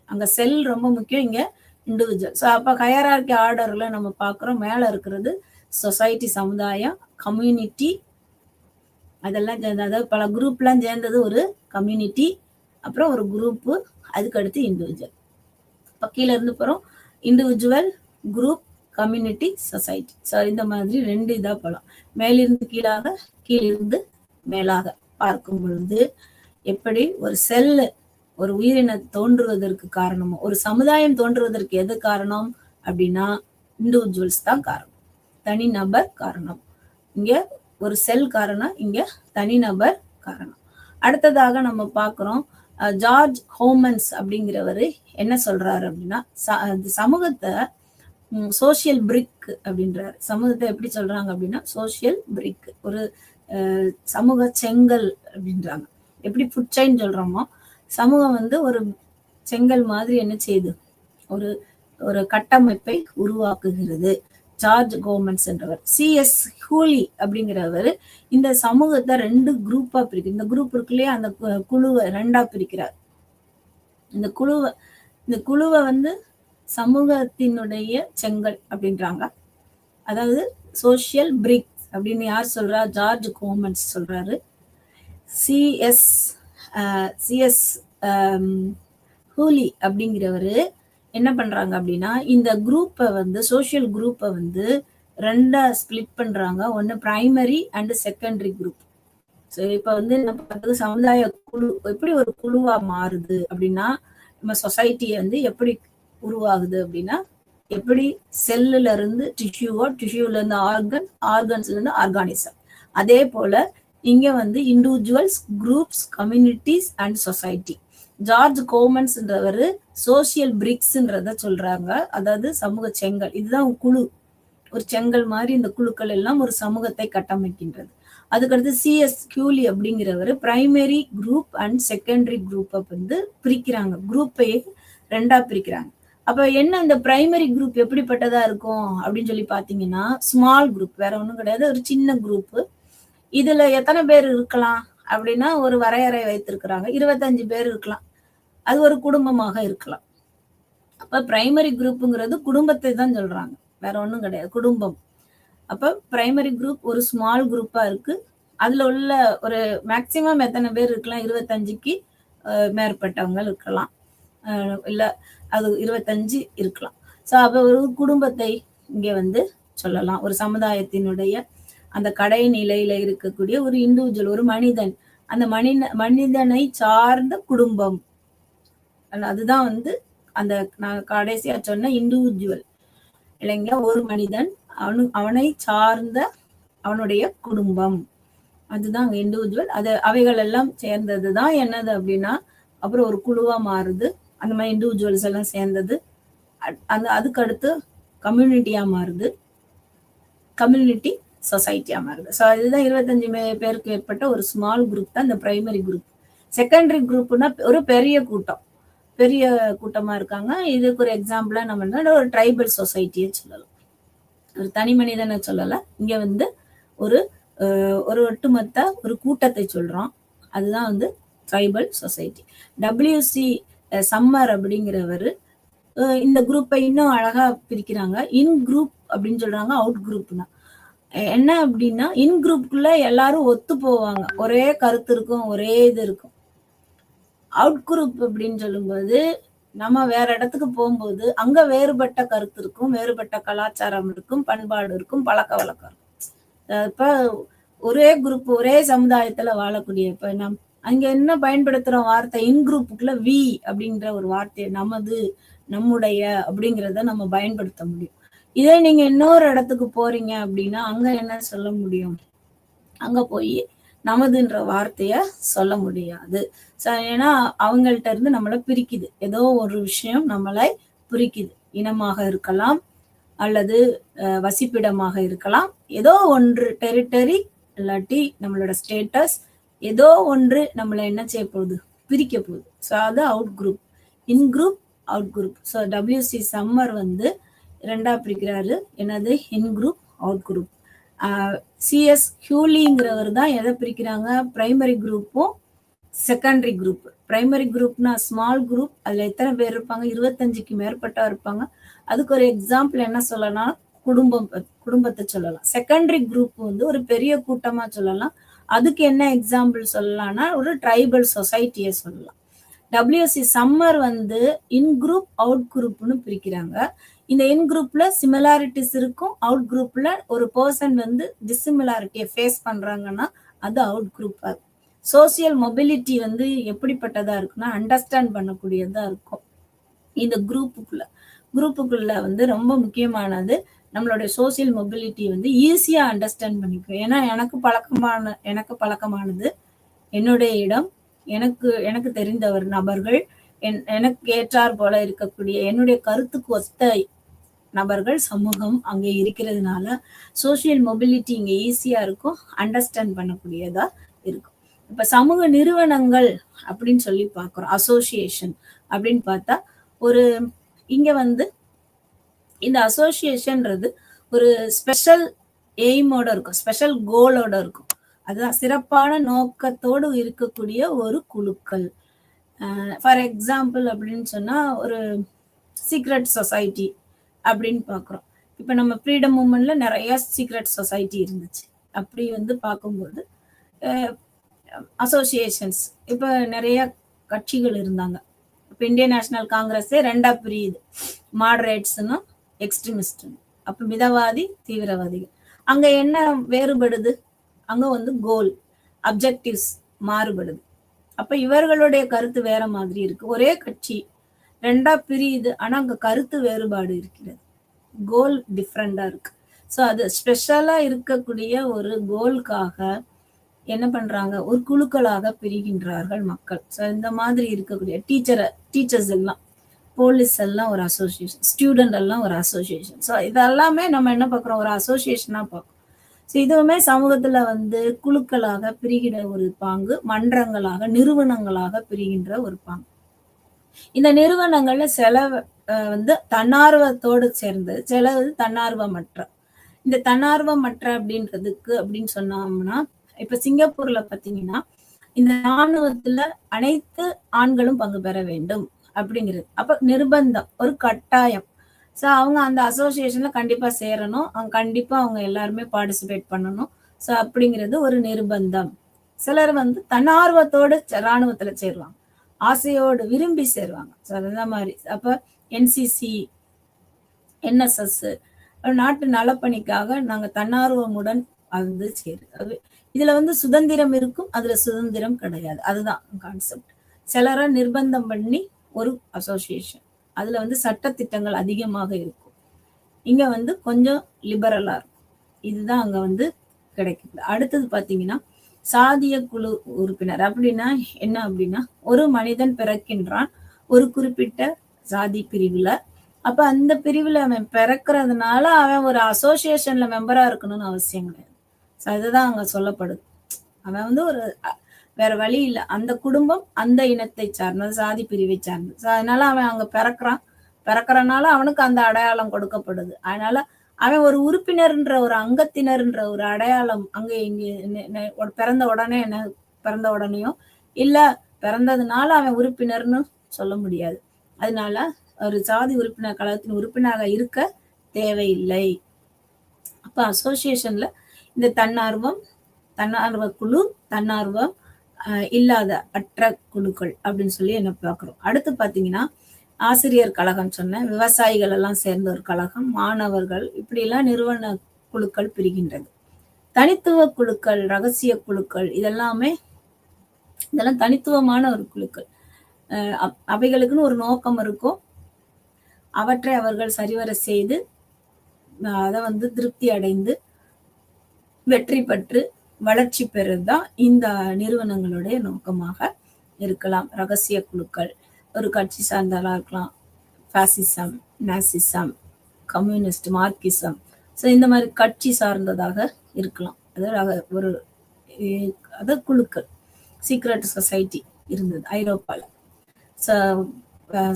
அங்க செல் ரொம்ப முக்கியம், இங்க இண்டிவிஜுவல். ஸோ அப்ப ஹையரார்கி ஆர்டர்ல நம்ம பார்க்குறோம். மேல இருக்கிறது சொசைட்டி, சமுதாயம், கம்யூனிட்டி, அதெல்லாம் சேர்ந்து, அதாவது பல குரூப்லாம் சேர்ந்தது ஒரு கம்யூனிட்டி, அப்புறம் ஒரு குரூப்பு, அதுக்கு அடுத்து இண்டிவிஜுவல். இப்போ கீழே இருந்து போகிறோம், individual, group, community, society. So இந்த மாதிரி 2 இதாக போகலாம். மேலிருந்து கீழாக, கீழிருந்து மேலாக பார்க்கும் பொழுது எப்படி ஒரு செல்லு ஒரு உயிரினம் தோன்றுவதற்கு காரணமோ, ஒரு சமுதாயம் தோன்றுவதற்கு எது காரணம் அப்படின்னா இண்டிவிஜுவல்ஸ் தான் காரணம், தனிநபர் காரணம். இங்க ஒரு செல் காரணம், இங்க தனிநபர் காரணம். அடுத்ததாக நம்ம பார்க்கிறோம், ஜார்ஜ் ஹோமன்ஸ் அப்படிங்கிறவரு என்ன சொல்றாரு அப்படின்னா, சமூகத்தை சோசியல் பிரிக் அப்படின்றாரு. சமூகத்தை எப்படி சொல்றாங்க அப்படின்னா சோசியல் பிரிக், ஒரு சமூக செங்கல் அப்படின்றாங்க. எப்படி ஃபுட் செயின் சொல்றோமோ, சமூகம் வந்து ஒரு செங்கல் மாதிரி என்ன செய்யுது? ஒரு ஒரு கட்டமைப்பை உருவாக்குகிறது. ஜார்ஜ் கோமன்ஸ் என்றவர். சிஎஸ் ஹூலி அப்படிங்கிறவர் இந்த சமூகத்தை 2 குரூப்பா பிரிக்கு. இந்த குரூப் இருக்கு இல்லையா, அந்த குழுவை 2ஆ பிரிக்கிறார். இந்த குழுவை வந்து சமூகத்தினுடைய செங்கல் அப்படின்றாங்க. அதாவது சோசியல் பிரிக் அப்படின்னு யார் சொல்றா? ஜார்ஜ் கோமன்ஸ் சொல்றாரு. சிஎஸ் ஹூலி அப்படிங்கிறவரு என்ன பண்றாங்க அப்படின்னா, இந்த குரூப்பை வந்து சோசியல் குரூப்பை வந்து 2ஆ ஸ்பிளிட் பண்றாங்க. ஒன்று primary and secondary group. So இப்போ வந்து என்ன பண்ணுறது, சமுதாய குழு எப்படி ஒரு குழுவா மாறுது அப்படின்னா, நம்ம சொசைட்டியை வந்து எப்படி உருவாகுது அப்படின்னா, எப்படி செல்லுல இருந்து டிஷ்யூவோ, டிஷ்யூல இருந்து ஆர்கன், ஆர்கன்ஸ்ல இருந்து ஆர்கானிசம். அதே போல இங்க வந்து individuals, groups, communities and society. George கோமன்ஸ்ன்றவர் சோசியல் பிரிக்ஸ்ன்றத சொல்றாங்க. அதாவது சமூக செங்கல், இதுதான் குழு. ஒரு செங்கல் மாதிரி இந்த குழுக்கள் எல்லாம் ஒரு சமூகத்தை கட்டமைக்கின்றது. அதுக்கடுத்து சிஎஸ் கியூலி அப்படிங்கிறவர் பிரைமரி குரூப் அண்ட் செகண்டரி குரூப்பை வந்து பிரிக்கிறாங்க. குரூப்பையே 2ஆ பிரிக்கிறாங்க. அப்ப என்ன, இந்த பிரைமரி குரூப் எப்படிப்பட்டதா இருக்கும் அப்படின்னு சொல்லி பாத்தீங்கன்னா, ஸ்மால் குரூப், வேற ஒண்ணும் கிடையாது, ஒரு சின்ன குரூப். இதுல எத்தனை பேர் இருக்கலாம் அப்படின்னா, ஒரு வரையறை வைத்திருக்கிறாங்க. 25 பேர் இருக்கலாம். அது ஒரு குடும்பமாக இருக்கலாம். அப்ப பிரைமரி குரூப்புங்கிறது குடும்பத்தை தான் சொல்றாங்க, வேற ஒண்ணும் கிடையாது, குடும்பம். அப்ப பிரைமரி குரூப் ஒரு ஸ்மால் குரூப்பா இருக்கு. அதுல உள்ள ஒரு மேக்சிமம் எத்தனை பேர் இருக்கலாம்? 25க்கு மேற்பட்டவங்க இருக்கலாம். இல்ல அது 25 இருக்கலாம். ஸோ அப்ப ஒரு குடும்பத்தை இங்க வந்து சொல்லலாம். ஒரு சமுதாயத்தினுடைய அந்த கடைநிலையில இருக்கக்கூடிய ஒரு இண்டிவிஜுவல், ஒரு மனிதன், அந்த மனிதனை சார்ந்த குடும்பம், அதுதான் வந்து அந்த நான் கடைசியா சொன்ன இண்டிவிஜுவல் இல்லைங்க. ஒரு மனிதன், அவனை சார்ந்த அவனுடைய குடும்பம், அதுதான் அங்க இண்டிவிஜுவல். அவைகள் எல்லாம் சேர்ந்ததுதான் என்னது அப்படின்னா அப்புறம் ஒரு குழுவா மாறுது. அந்த மாதிரி இண்டிவிஜுவல்ஸ் எல்லாம் சேர்ந்தது. அதுக்கு அடுத்து கம்யூனிட்டியா மாறுது, கம்யூனிட்டி சொசைட்டியா மாறுது. ஸோ இதுதான் 25 பேருக்கு ஏற்பட்ட ஒரு ஸ்மால் குரூப் தான் இந்த பிரைமரி குரூப். செகண்டரி குரூப்னா ஒரு பெரிய கூட்டம், பெரிய கூட்டமா இருக்காங்க. இதுக்கு ஒரு எக்ஸாம்பிளா நம்ம ஒரு ட்ரைபல் சொசைட்டியை சொல்லலாம், ஒரு தனி மனிதனை சொல்லல. இங்க வந்து ஒரு ஒரு ஒட்டுமொத்த ஒரு கூட்டத்தை சொல்றோம். அதுதான் வந்து ட்ரைபல் சொசைட்டி. டபிள்யூசி சம்மர் அப்படிங்கிறவர் இந்த குரூப்பை இன்னும் அழகா பிரிக்கிறாங்க. இன் குரூப் அப்படின்னு சொல்றாங்க, அவுட் குரூப்னா என்ன அப்படின்னா, இன் குரூப்புக்குள்ள எல்லாரும் ஒத்து போவாங்க, ஒரே கருத்து இருக்கும், ஒரே இது இருக்கும். அவுட் குரூப் அப்படின்னு சொல்லும்போது நம்ம வேற இடத்துக்கு போகும்போது அங்க வேறுபட்ட கருத்து இருக்கும், வேறுபட்ட கலாச்சாரம் இருக்கும், பண்பாடு இருக்கும், பழக்க வழக்கம் இருக்கும். இப்ப ஒரே குரூப், ஒரே சமுதாயத்துல வாழக்கூடிய, இப்ப அங்க என்ன பயன்படுத்துறோம் வார்த்தை, இன் குரூப்புக்குள்ள வி அப்படிங்கிற ஒரு வார்த்தையை, நமது, நம்முடைய அப்படிங்கிறத நம்ம பயன்படுத்த முடியும். இதே நீங்க இன்னொரு இடத்துக்கு போறீங்க அப்படின்னா அங்க என்ன சொல்ல முடியும்? அங்க போய் நமதுன்ற வார்த்தைய சொல்ல முடியாது. ஏன்னா அவங்கள்ட்ட இருந்து நம்மள பிரிக்குது. ஏதோ ஒரு விஷயம் நம்மளை பிரிக்குது. இனமாக இருக்கலாம், அல்லது வசிப்பிடமாக இருக்கலாம். ஏதோ ஒன்று டெரிட்டரி இல்லாட்டி நம்மளோட ஸ்டேட்டஸ், ஏதோ ஒன்று நம்மள என்ன செய்ய போகுது? பிரிக்க போகுது. ஸோ அது out group. In group, out group. So WC Sumner வந்து 2ஆ பிரிக்கிறாரு. என்னது? In group, out group. CS ஹியூலிங்கிறவர் தான் எதை பிரிக்கிறாங்க? பிரைமரி குரூப்பும் செகண்டரி குரூப். பிரைமரி குரூப்னா ஸ்மால் குரூப். அதுல எத்தனை பேர் இருப்பாங்க? 25க்கு மேற்பட்டா இருப்பாங்க. அதுக்கு ஒரு எக்ஸாம்பிள் என்ன சொல்லலாம்? குடும்பத்தை சொல்லலாம். செகண்டரி குரூப் வந்து ஒரு பெரிய கூட்டமா சொல்லலாம். அதுக்கு என்ன எக்ஸாம்பிள் சொல்லலாம்னா ஒரு ட்ரைபல் சொசைட்டியை சொல்லலாம். WC சம்மர் வந்து இன் குரூப், அவுட் குரூப்னு பிரிக்கிறாங்க. இந்த இன் குரூப்ல சிமிலாரிட்டிஸ் இருக்கும், அவுட் குரூப்ல ஒரு பர்சன் வந்து டிசிமிலாரிட்டியை ஃபேஸ் பண்றாங்கன்னா அது அவுட் குரூப்பா இருக்கும். சோசியல் மொபிலிட்டி வந்து எப்படிப்பட்டதா இருக்குன்னா அண்டர்ஸ்டாண்ட் பண்ணக்கூடியதா இருக்கும். இந்த குரூப்புக்குள்ள வந்து ரொம்ப முக்கியமானது நம்மளுடைய சோசியல் மொபிலிட்டி வந்து ஈஸியா அண்டர்ஸ்டாண்ட் பண்ணிக்கும். ஏன்னா எனக்கு பழக்கமானது என்னுடைய இடம், எனக்கு தெரிந்தவர் நபர்கள், எனக்கு ஏற்றார் போல இருக்கக்கூடிய என்னுடைய கருத்துக்கு ஒத்த நபர்கள், சமூகம் அங்கே இருக்கிறதுனால சோசியல் மொபிலிட்டி இங்க ஈஸியா இருக்கும், அண்டர்ஸ்டாண்ட் பண்ணக்கூடியதா இருக்கும். இப்ப சமூக நிறுவனங்கள் அப்படின்னு சொல்லி பார்க்கிறோம். அசோசியேஷன் அப்படின்னு பார்த்தா ஒரு இங்க வந்து இந்த அசோசியேஷன்ன்றது ஒரு ஸ்பெஷல் எய்மோட இருக்கும், ஸ்பெஷல் கோலோட இருக்கும். அதுதான் சிறப்பான நோக்கத்தோடு இருக்கக்கூடிய ஒரு குழுக்கள். ஃபார் எக்ஸாம்பிள் அப்படின்னு சொன்னா ஒரு சீக்ரெட் சொசைட்டி அப்படின்னு பார்க்குறோம். இப்போ நம்ம ஃப்ரீடம் மூமெண்ட்ல நிறைய சீக்ரெட் சொசைட்டி இருந்துச்சு. அப்படி வந்து பார்க்கும்போது அசோசியேஷன்ஸ் இப்போ நிறைய கட்சிகள் இருந்தாங்க. இப்போ இந்தியன் நேஷனல் காங்கிரஸே 2ஆ பிரியுது, மாடரேட்ஸ்னு எக்ஸ்ட்ரீமிஸ்ட். அப்போ மிதவாதி, தீவிரவாதிகள். அங்க என்ன வேறுபடுது? அங்க வந்து கோல், அப்ஜெக்டிவ்ஸ் மாறுபடுது. அப்ப இவர்களுடைய கருத்து வேற மாதிரி இருக்கு. ஒரே கட்சி 2ஆ பிரியுது, ஆனா அங்க கருத்து வேறுபாடு இருக்கிறது. கோல் டிஃப்ரெண்டா இருக்கு. ஸோ அது ஸ்பெஷலா இருக்கக்கூடிய ஒரு கோல்காக என்ன பண்றாங்க? ஒரு குழுக்களாக பிரிகின்றார்கள் மக்கள். ஸோ இந்த மாதிரி இருக்கக்கூடிய டீச்சர்ஸ் எல்லாம், போலீஸ் எல்லாம் ஒரு அசோசியேஷன், ஸ்டூடெண்ட் எல்லாம் ஒரு அசோசியேஷன். ஸோ இதெல்லாமே நம்ம என்ன பார்க்குறோம்? ஒரு அசோசியேஷனா பார்க்குறோம். ஸோ இதுவுமே சமூகத்துல வந்து குழுக்களாக பிரிகிற ஒரு பாங்கு, மன்றங்களாக, நிறுவனங்களாக பிரிகின்ற ஒரு பாங்கு. இந்த நிறுவனங்கள்ல சில வந்து தன்னார்வத்தோடு சேர்ந்தது, சிலது தன்னார்வமற்ற. இந்த தன்னார்வமற்ற அப்படின்றதுக்கு அப்படின்னு சொன்னோம்னா, இப்ப சிங்கப்பூர்ல பாத்தீங்கன்னா இந்த ராணுவத்துல அனைத்து ஆண்களும் பங்கு பெற வேண்டும் அப்படிங்கிறது. அப்ப நிர்பந்தம், ஒரு கட்டாயம். ஸோ அவங்க அந்த அசோசியேஷன்ல கண்டிப்பா சேரணும், அவங்க கண்டிப்பா அவங்க எல்லாருமே பார்ட்டிசிபேட் பண்ணணும். ஸோ அப்படிங்கிறது ஒரு நிர்பந்தம். சிலர் வந்து தன்னார்வத்தோடு ராணுவத்துல சேருவாங்க, ஆசையோடு விரும்பி சேருவாங்க. ஸோ அந்த மாதிரி. அப்ப NCC, NSS, நாட்டு நலப்பணிக்காக நாங்க தன்னார்வமுடன் வந்து சேரு. இதுல வந்து சுதந்திரம் இருக்கும், அதுல சுதந்திரம் கிடையாது. அதுதான் கான்செப்ட். சிலரை நிர்பந்தம் பண்ணி ஒரு அசோசியேஷன், அதுல வந்து சட்டத்திட்டங்கள் அதிகமாக இருக்கும். இங்க வந்து கொஞ்சம் லிபரலா இருக்கும். இதுதான் அங்க வந்து கிடைக்குது. அடுத்தது பாத்தீங்கன்னா சாதிய குழு உறுப்பினர் அப்படின்னா என்ன அப்படின்னா, ஒரு மனிதன் பிறக்கின்றான் ஒரு குறிப்பிட்ட சாதி பிரிவுல. அப்ப அந்த பிரிவுல அவன் பிறக்கிறதுனால அவன் ஒரு அசோசியேஷன்ல மெம்பரா இருக்கணும்னு அவசியம் கிடையாது. அதுதான் அங்க சொல்லப்படுது. அவன் வந்து ஒரு வேற வழி இல்லை, அந்த குடும்பம் அந்த இனத்தை சார்ந்தது, சாதி பிரிவை சார்ந்தது. அதனால அவன் அங்க பிறக்கிறனால அவனுக்கு அந்த அடையாளம் கொடுக்கப்படுது. அதனால அவன் ஒரு உறுப்பினர்ன்ற ஒரு அங்கத்தினர்ன்ற ஒரு அடையாளம் அங்க இங்க பிறந்த உடனேயும் இல்ல பிறந்ததுனால அவன் உறுப்பினர்னு சொல்ல முடியாது. அதனால ஒரு சாதி உறுப்பினர் கழகத்தின் உறுப்பினராக இருக்க தேவையில்லை. அப்ப அசோசியேஷன்ல இந்த தன்னார்வ குழு, தன்னார்வம் இல்லாத அற்ற குழுக்கள் அப்படின்னு சொல்லி என்ன பார்க்கிறோம். அடுத்து பாத்தீங்கன்னா ஆசிரியர் கழகம் சொன்னேன், விவசாயிகள் எல்லாம் சேர்ந்த ஒரு கழகம், மாணவர்கள், இப்படி எல்லாம் நிறுவன குழுக்கள் பிரிகின்றது. தனித்துவ குழுக்கள், ரகசிய குழுக்கள், இதெல்லாம் தனித்துவமான ஒரு குழுக்கள். அவைகளுக்குன்னு ஒரு நோக்கம் இருக்கும். அவற்றை அவர்கள் சரிவர செய்து அதை வந்து திருப்தி அடைந்து வெற்றி பெற்று வளர்ச்சி பெறுதான் இந்த நிறுவனங்களுடைய நோக்கமாக இருக்கலாம். ரகசிய குழுக்கள் ஒரு கட்சி சார்ந்ததா இருக்கலாம், பாசிசம், நாசிசம், கம்யூனிஸ்ட், மார்க்சிசம், ஸோ இந்த மாதிரி கட்சி சார்ந்ததாக இருக்கலாம். அது ஒரு அது குழுக்கள், சீக்ரெட் சொசைட்டி இருந்தது ஐரோப்பாவில்.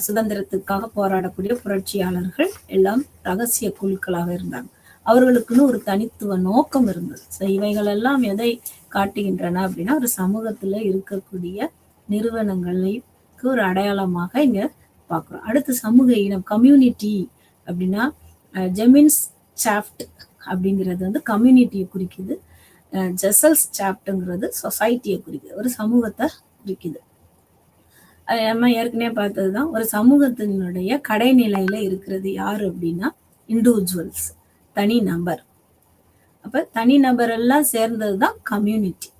சுதந்திரத்துக்காக போராடக்கூடிய புரட்சியாளர்கள் எல்லாம் ரகசிய குழுக்களாக இருந்தாங்க. அவர்களுக்குன்னு ஒரு தனித்துவ நோக்கம் இருந்தது. ஸோ இவைகள் எல்லாம் எதை காட்டுகின்றன அப்படின்னா, ஒரு சமூகத்துல இருக்கக்கூடிய நிறுவனங்களுக்கு ஒரு அடையாளமாக இங்க பார்க்குறோம். அடுத்து சமூக இனம், கம்யூனிட்டி அப்படின்னா ஜெமின்ஸ் சாஃப்ட் அப்படிங்கிறது வந்து கம்யூனிட்டியை குறிக்குது. ஜெசல்ஸ் சாப்ட்ங்கிறது சொசைட்டியை குறிக்குது, ஒரு சமூகத்தை குறிக்குது. நம்ம ஏற்கனவே பார்த்ததுதான். ஒரு சமூகத்தினுடைய கடைநிலையில இருக்கிறது யாரு அப்படின்னா இண்டிவிஜுவல்ஸ், தனி நபர். அப்ப தனி நபர் எல்லாம் சேர்ந்ததுதான் கம்யூனிட்டி.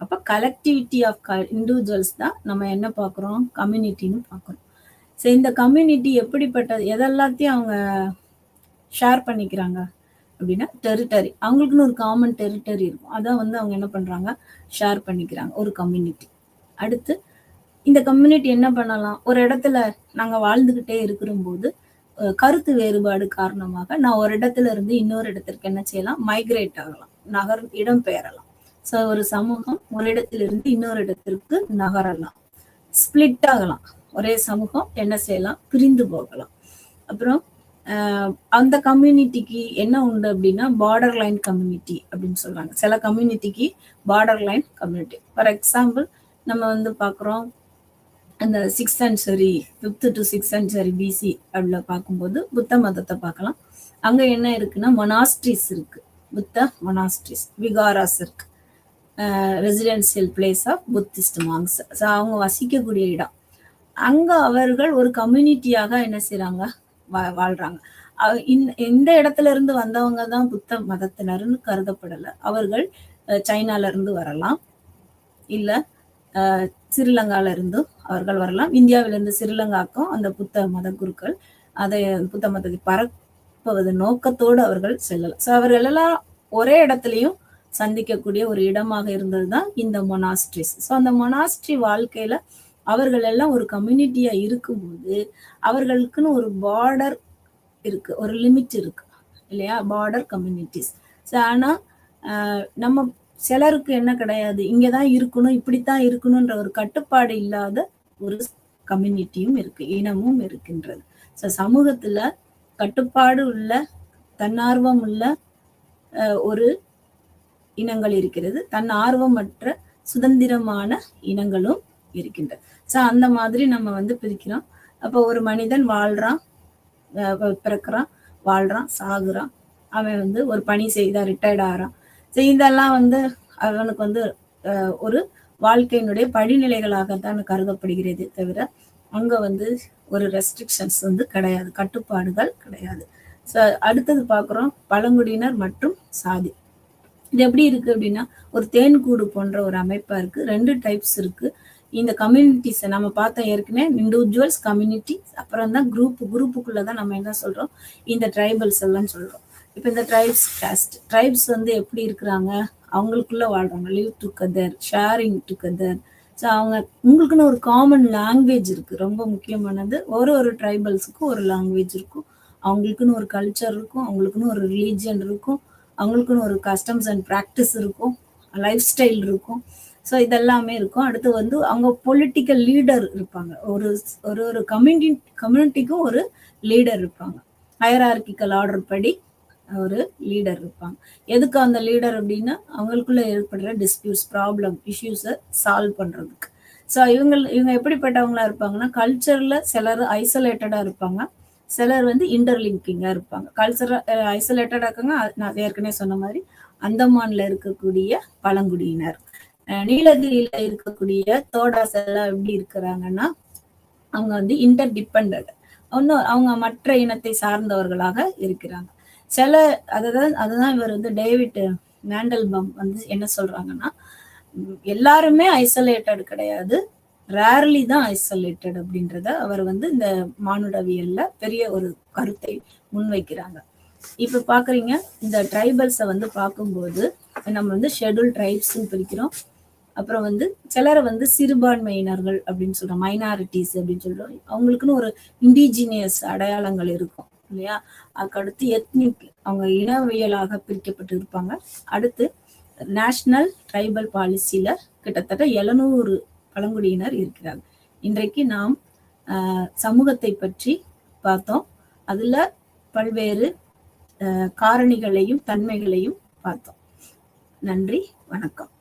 அப்ப கலெக்டிவிட்டி ஆஃப் இண்டிவிஜுவல்ஸ் தான் நம்ம என்ன பார்க்குறோம், கம்யூனிட்டின்னு பார்க்குறோம். ஸோ இந்த கம்யூனிட்டி எப்படிப்பட்டது, எதெல்லாத்தையும் அவங்க ஷேர் பண்ணிக்கிறாங்க அப்படின்னா டெரிட்டரி. அவங்களுக்குன்னு ஒரு காமன் டெரிட்டரி இருக்கும், அதான் வந்து அவங்க என்ன பண்றாங்க, ஷேர் பண்ணிக்கிறாங்க ஒரு கம்யூனிட்டி. அடுத்து இந்த கம்யூனிட்டி என்ன பண்ணலாம், ஒரு இடத்துல நாங்க வாழ்ந்துகிட்டே இருக்கிற போது கருத்து வேறுபாடு காரணமாக நான் ஒரு இடத்துல இருந்து இன்னொரு இடத்திற்கு என்ன செய்யலாம், மைக்ரேட் ஆகலாம், இடம் பெயரலாம். ஸோ ஒரு சமூகம் ஒரு இடத்திலிருந்து இன்னொரு இடத்திற்கு நகரலாம், ஸ்பிளிட் ஆகலாம். ஒரே சமூகம் என்ன செய்யலாம், பிரிந்து போகலாம். அப்புறம் அந்த கம்யூனிட்டிக்கு என்ன உண்டு அப்படின்னா பார்டர் லைன் கம்யூனிட்டி அப்படின்னு சொல்றாங்க. சில கம்யூனிட்டிக்கு border line community. For example நம்ம வந்து பார்க்குறோம், அந்த 6th century 5th to 6th century BC அப்படில பார்க்கும்போது புத்த மதத்தை பார்க்கலாம். அங்க என்ன இருக்குன்னா மொனாஸ்ட்ரிஸ் இருக்கு, புத்த மொனாஸ்ட்ரிஸ், விகாராஸ் இருக்கு, residential place of Buddhist monks. So அவங்க வசிக்கக்கூடிய இடம். அங்க அவர்கள் ஒரு கம்யூனிட்டியாக என்ன செய்யறாங்க, வாழ்றாங்க. இந்த இடத்துல இருந்து வந்தவங்க தான் புத்த மதத்தினர்னு கருதப்படலை. அவர்கள் சைனால இருந்து வரலாம், இல்ல ஸ்ரீலங்கால இருந்தும் அவர்கள் வரலாம். இந்தியாவிலிருந்து ஸ்ரீலங்காக்கும் அந்த புத்த மத குருக்கள் அதை புத்த மதத்தை பரப்புவது நோக்கத்தோடு அவர்கள் செல்லலாம். ஸோ அவர்கள் எல்லாம் ஒரே இடத்துலையும் சந்திக்கக்கூடிய ஒரு இடமாக இருந்ததுதான் இந்த மொனாஸ்ட்ரிஸ். ஸோ அந்த மொனாஸ்ட்ரி வாழ்க்கையில அவர்கள் எல்லாம் ஒரு கம்யூனிட்டியா இருக்கும்போது அவர்களுக்குன்னு ஒரு பார்டர் இருக்கு, ஒரு லிமிட் இருக்கு இல்லையா, பார்டர் கம்யூனிட்டிஸ். ஸோ ஆனா நம்ம சிலருக்கு என்ன கிடையாது, இங்கதான் இருக்கணும், இப்படித்தான் இருக்கணும்ன்ற ஒரு கட்டுப்பாடு இல்லாத ஒரு கம்யூனிட்டியும் இருக்கு, இனமும் இருக்கின்றது. ஸோ சமூகத்துல கட்டுப்பாடு உள்ள, தன்னார்வம் உள்ள ஒரு இனங்கள் இருக்கிறது, தன் ஆர்வமற்ற சுதந்திரமான இனங்களும் இருக்கின்றது. ஸோ அந்த மாதிரி நம்ம வந்து பிரிக்கிறோம். அப்போ ஒரு மனிதன் வாழ்றான், பிறக்கிறான், வாழ்றான், சாகுறான், அவன் வந்து ஒரு பணி செய்தா ரிட்டையர்ட் ஆகிறான். ஸோ இதெல்லாம் வந்து அவனுக்கு வந்து ஒரு வாழ்க்கையினுடைய படிநிலைகளாகத்தான் கருதப்படுகிறது தவிர அங்க வந்து ஒரு ரெஸ்ட்ரிக்ஷன்ஸ் வந்து கிடையாது, கட்டுப்பாடுகள் கிடையாது. ஸோ அடுத்தது பார்க்குறோம் பழங்குடியினர் மற்றும் சாதி. இது எப்படி இருக்கு அப்படின்னா ஒரு தேன்கூடு போன்ற ஒரு அமைப்பா இருக்கு. 2 டைப்ஸ் இருக்கு இந்த கம்யூனிட்டிஸ். நம்ம பார்த்தோம் ஏற்கனவே, இண்டிவிஜுவல்ஸ், கம்யூனிட்டி, அப்புறம் தான் குரூப்புக்குள்ளதான் நம்ம என்ன சொல்றோம், இந்த ட்ரைபல்ஸ் எல்லாம் சொல்றோம். இப்போ இந்த ட்ரைப்ஸ், காஸ்ட் ட்ரைப்ஸ் வந்து எப்படி இருக்கிறாங்க, அவங்களுக்குள்ள வாழ்றாங்க, live together, sharing together. So அவங்க உங்களுக்குன்னு ஒரு காமன் லாங்குவேஜ் இருக்கு, ரொம்ப முக்கியமானது. ஒரு ட்ரைபல்ஸுக்கும் ஒரு லாங்குவேஜ் இருக்கும், அவங்களுக்குன்னு ஒரு கல்ச்சர் இருக்கும், அவங்களுக்குன்னு ஒரு ரிலீஜியன் இருக்கும், அவங்களுக்குன்னு ஒரு கஸ்டம்ஸ் அண்ட் ப்ராக்டிஸ் இருக்கும், லைஃப் ஸ்டைல் இருக்கும். ஸோ இதெல்லாமே இருக்கும். அடுத்து வந்து அவங்க பொலிட்டிக்கல் லீடர் இருப்பாங்க, ஒரு கம்யூனிட்டிக்கும் ஒரு லீடர் இருப்பாங்க, ஹையரார்கிக்கல் ஆர்டர் படி ஒரு லீடர் இருப்பாங்க. எதுக்கு அந்த லீடர் அப்படின்னா அவங்களுக்குள்ள ஏற்படுற டிஸ்பியூட்ஸ், ப்ராப்ளம், இஷ்யூஸை சால்வ் பண்றதுக்கு. ஸோ இவங்க எப்படிப்பட்டவங்களா இருப்பாங்கன்னா கல்ச்சர்ல சிலர் ஐசோலேட்டடா இருப்பாங்க, சிலர் வந்து இன்டர்லிங்கிங்கா இருப்பாங்க. கல்ச்சரல் ஐசோலேட்டடா இருக்காங்க, நான் ஏற்கனவே சொன்ன மாதிரி அந்தமான்ல இருக்கக்கூடிய பழங்குடியினர், நீலகிரியில இருக்கக்கூடிய தோடாஸ் எல்லாம் எப்படி இருக்கிறாங்கன்னா அவங்க வந்து இன்டர் டிபெண்டட், அவங்க மற்ற இனத்தை சார்ந்தவர்களாக இருக்கிறாங்க. சில அதுதான் இவர் வந்து டேவிட் மேண்டல்பாம் வந்து என்ன சொல்றாங்கன்னா, எல்லாருமே ஐசோலேட்டட் கிடையாது, ரேர்லி தான் ஐசோலேட்டட் அப்படின்றத அவர் வந்து இந்த மானுடவியல்ல பெரிய ஒரு கருத்தை முன்வைக்கிறாங்க. இப்ப பாக்குறீங்க, இந்த ட்ரைபல்ஸை வந்து பார்க்கும்போது நம்ம வந்து ஷெட்யூல் ட்ரைப்ஸ்ன்னு பிரிக்கிறோம். அப்புறம் வந்து சிலரை வந்து சிறுபான்மையினர்கள் அப்படின்னு சொல்றோம், மைனாரிட்டிஸ் அப்படின்னு சொல்றோம். அவங்களுக்குன்னு ஒரு இண்டிஜினியஸ் அடையாளங்கள் இருக்கும் இல்லையா. அதுக்கடுத்து எத்னிக், அவங்க இனவியலாக பிரிக்கப்பட்டு இருப்பாங்க. அடுத்து நேஷனல் ட்ரைபல் பாலிசியில கிட்டத்தட்ட 700 பழங்குடியினர் இருக்கிறாங்க. இன்றைக்கு நாம் சமூகத்தை பற்றி பார்த்தோம். அதுல பல்வேறு காரணிகளையும் தன்மைகளையும் பார்த்தோம். நன்றி, வணக்கம்.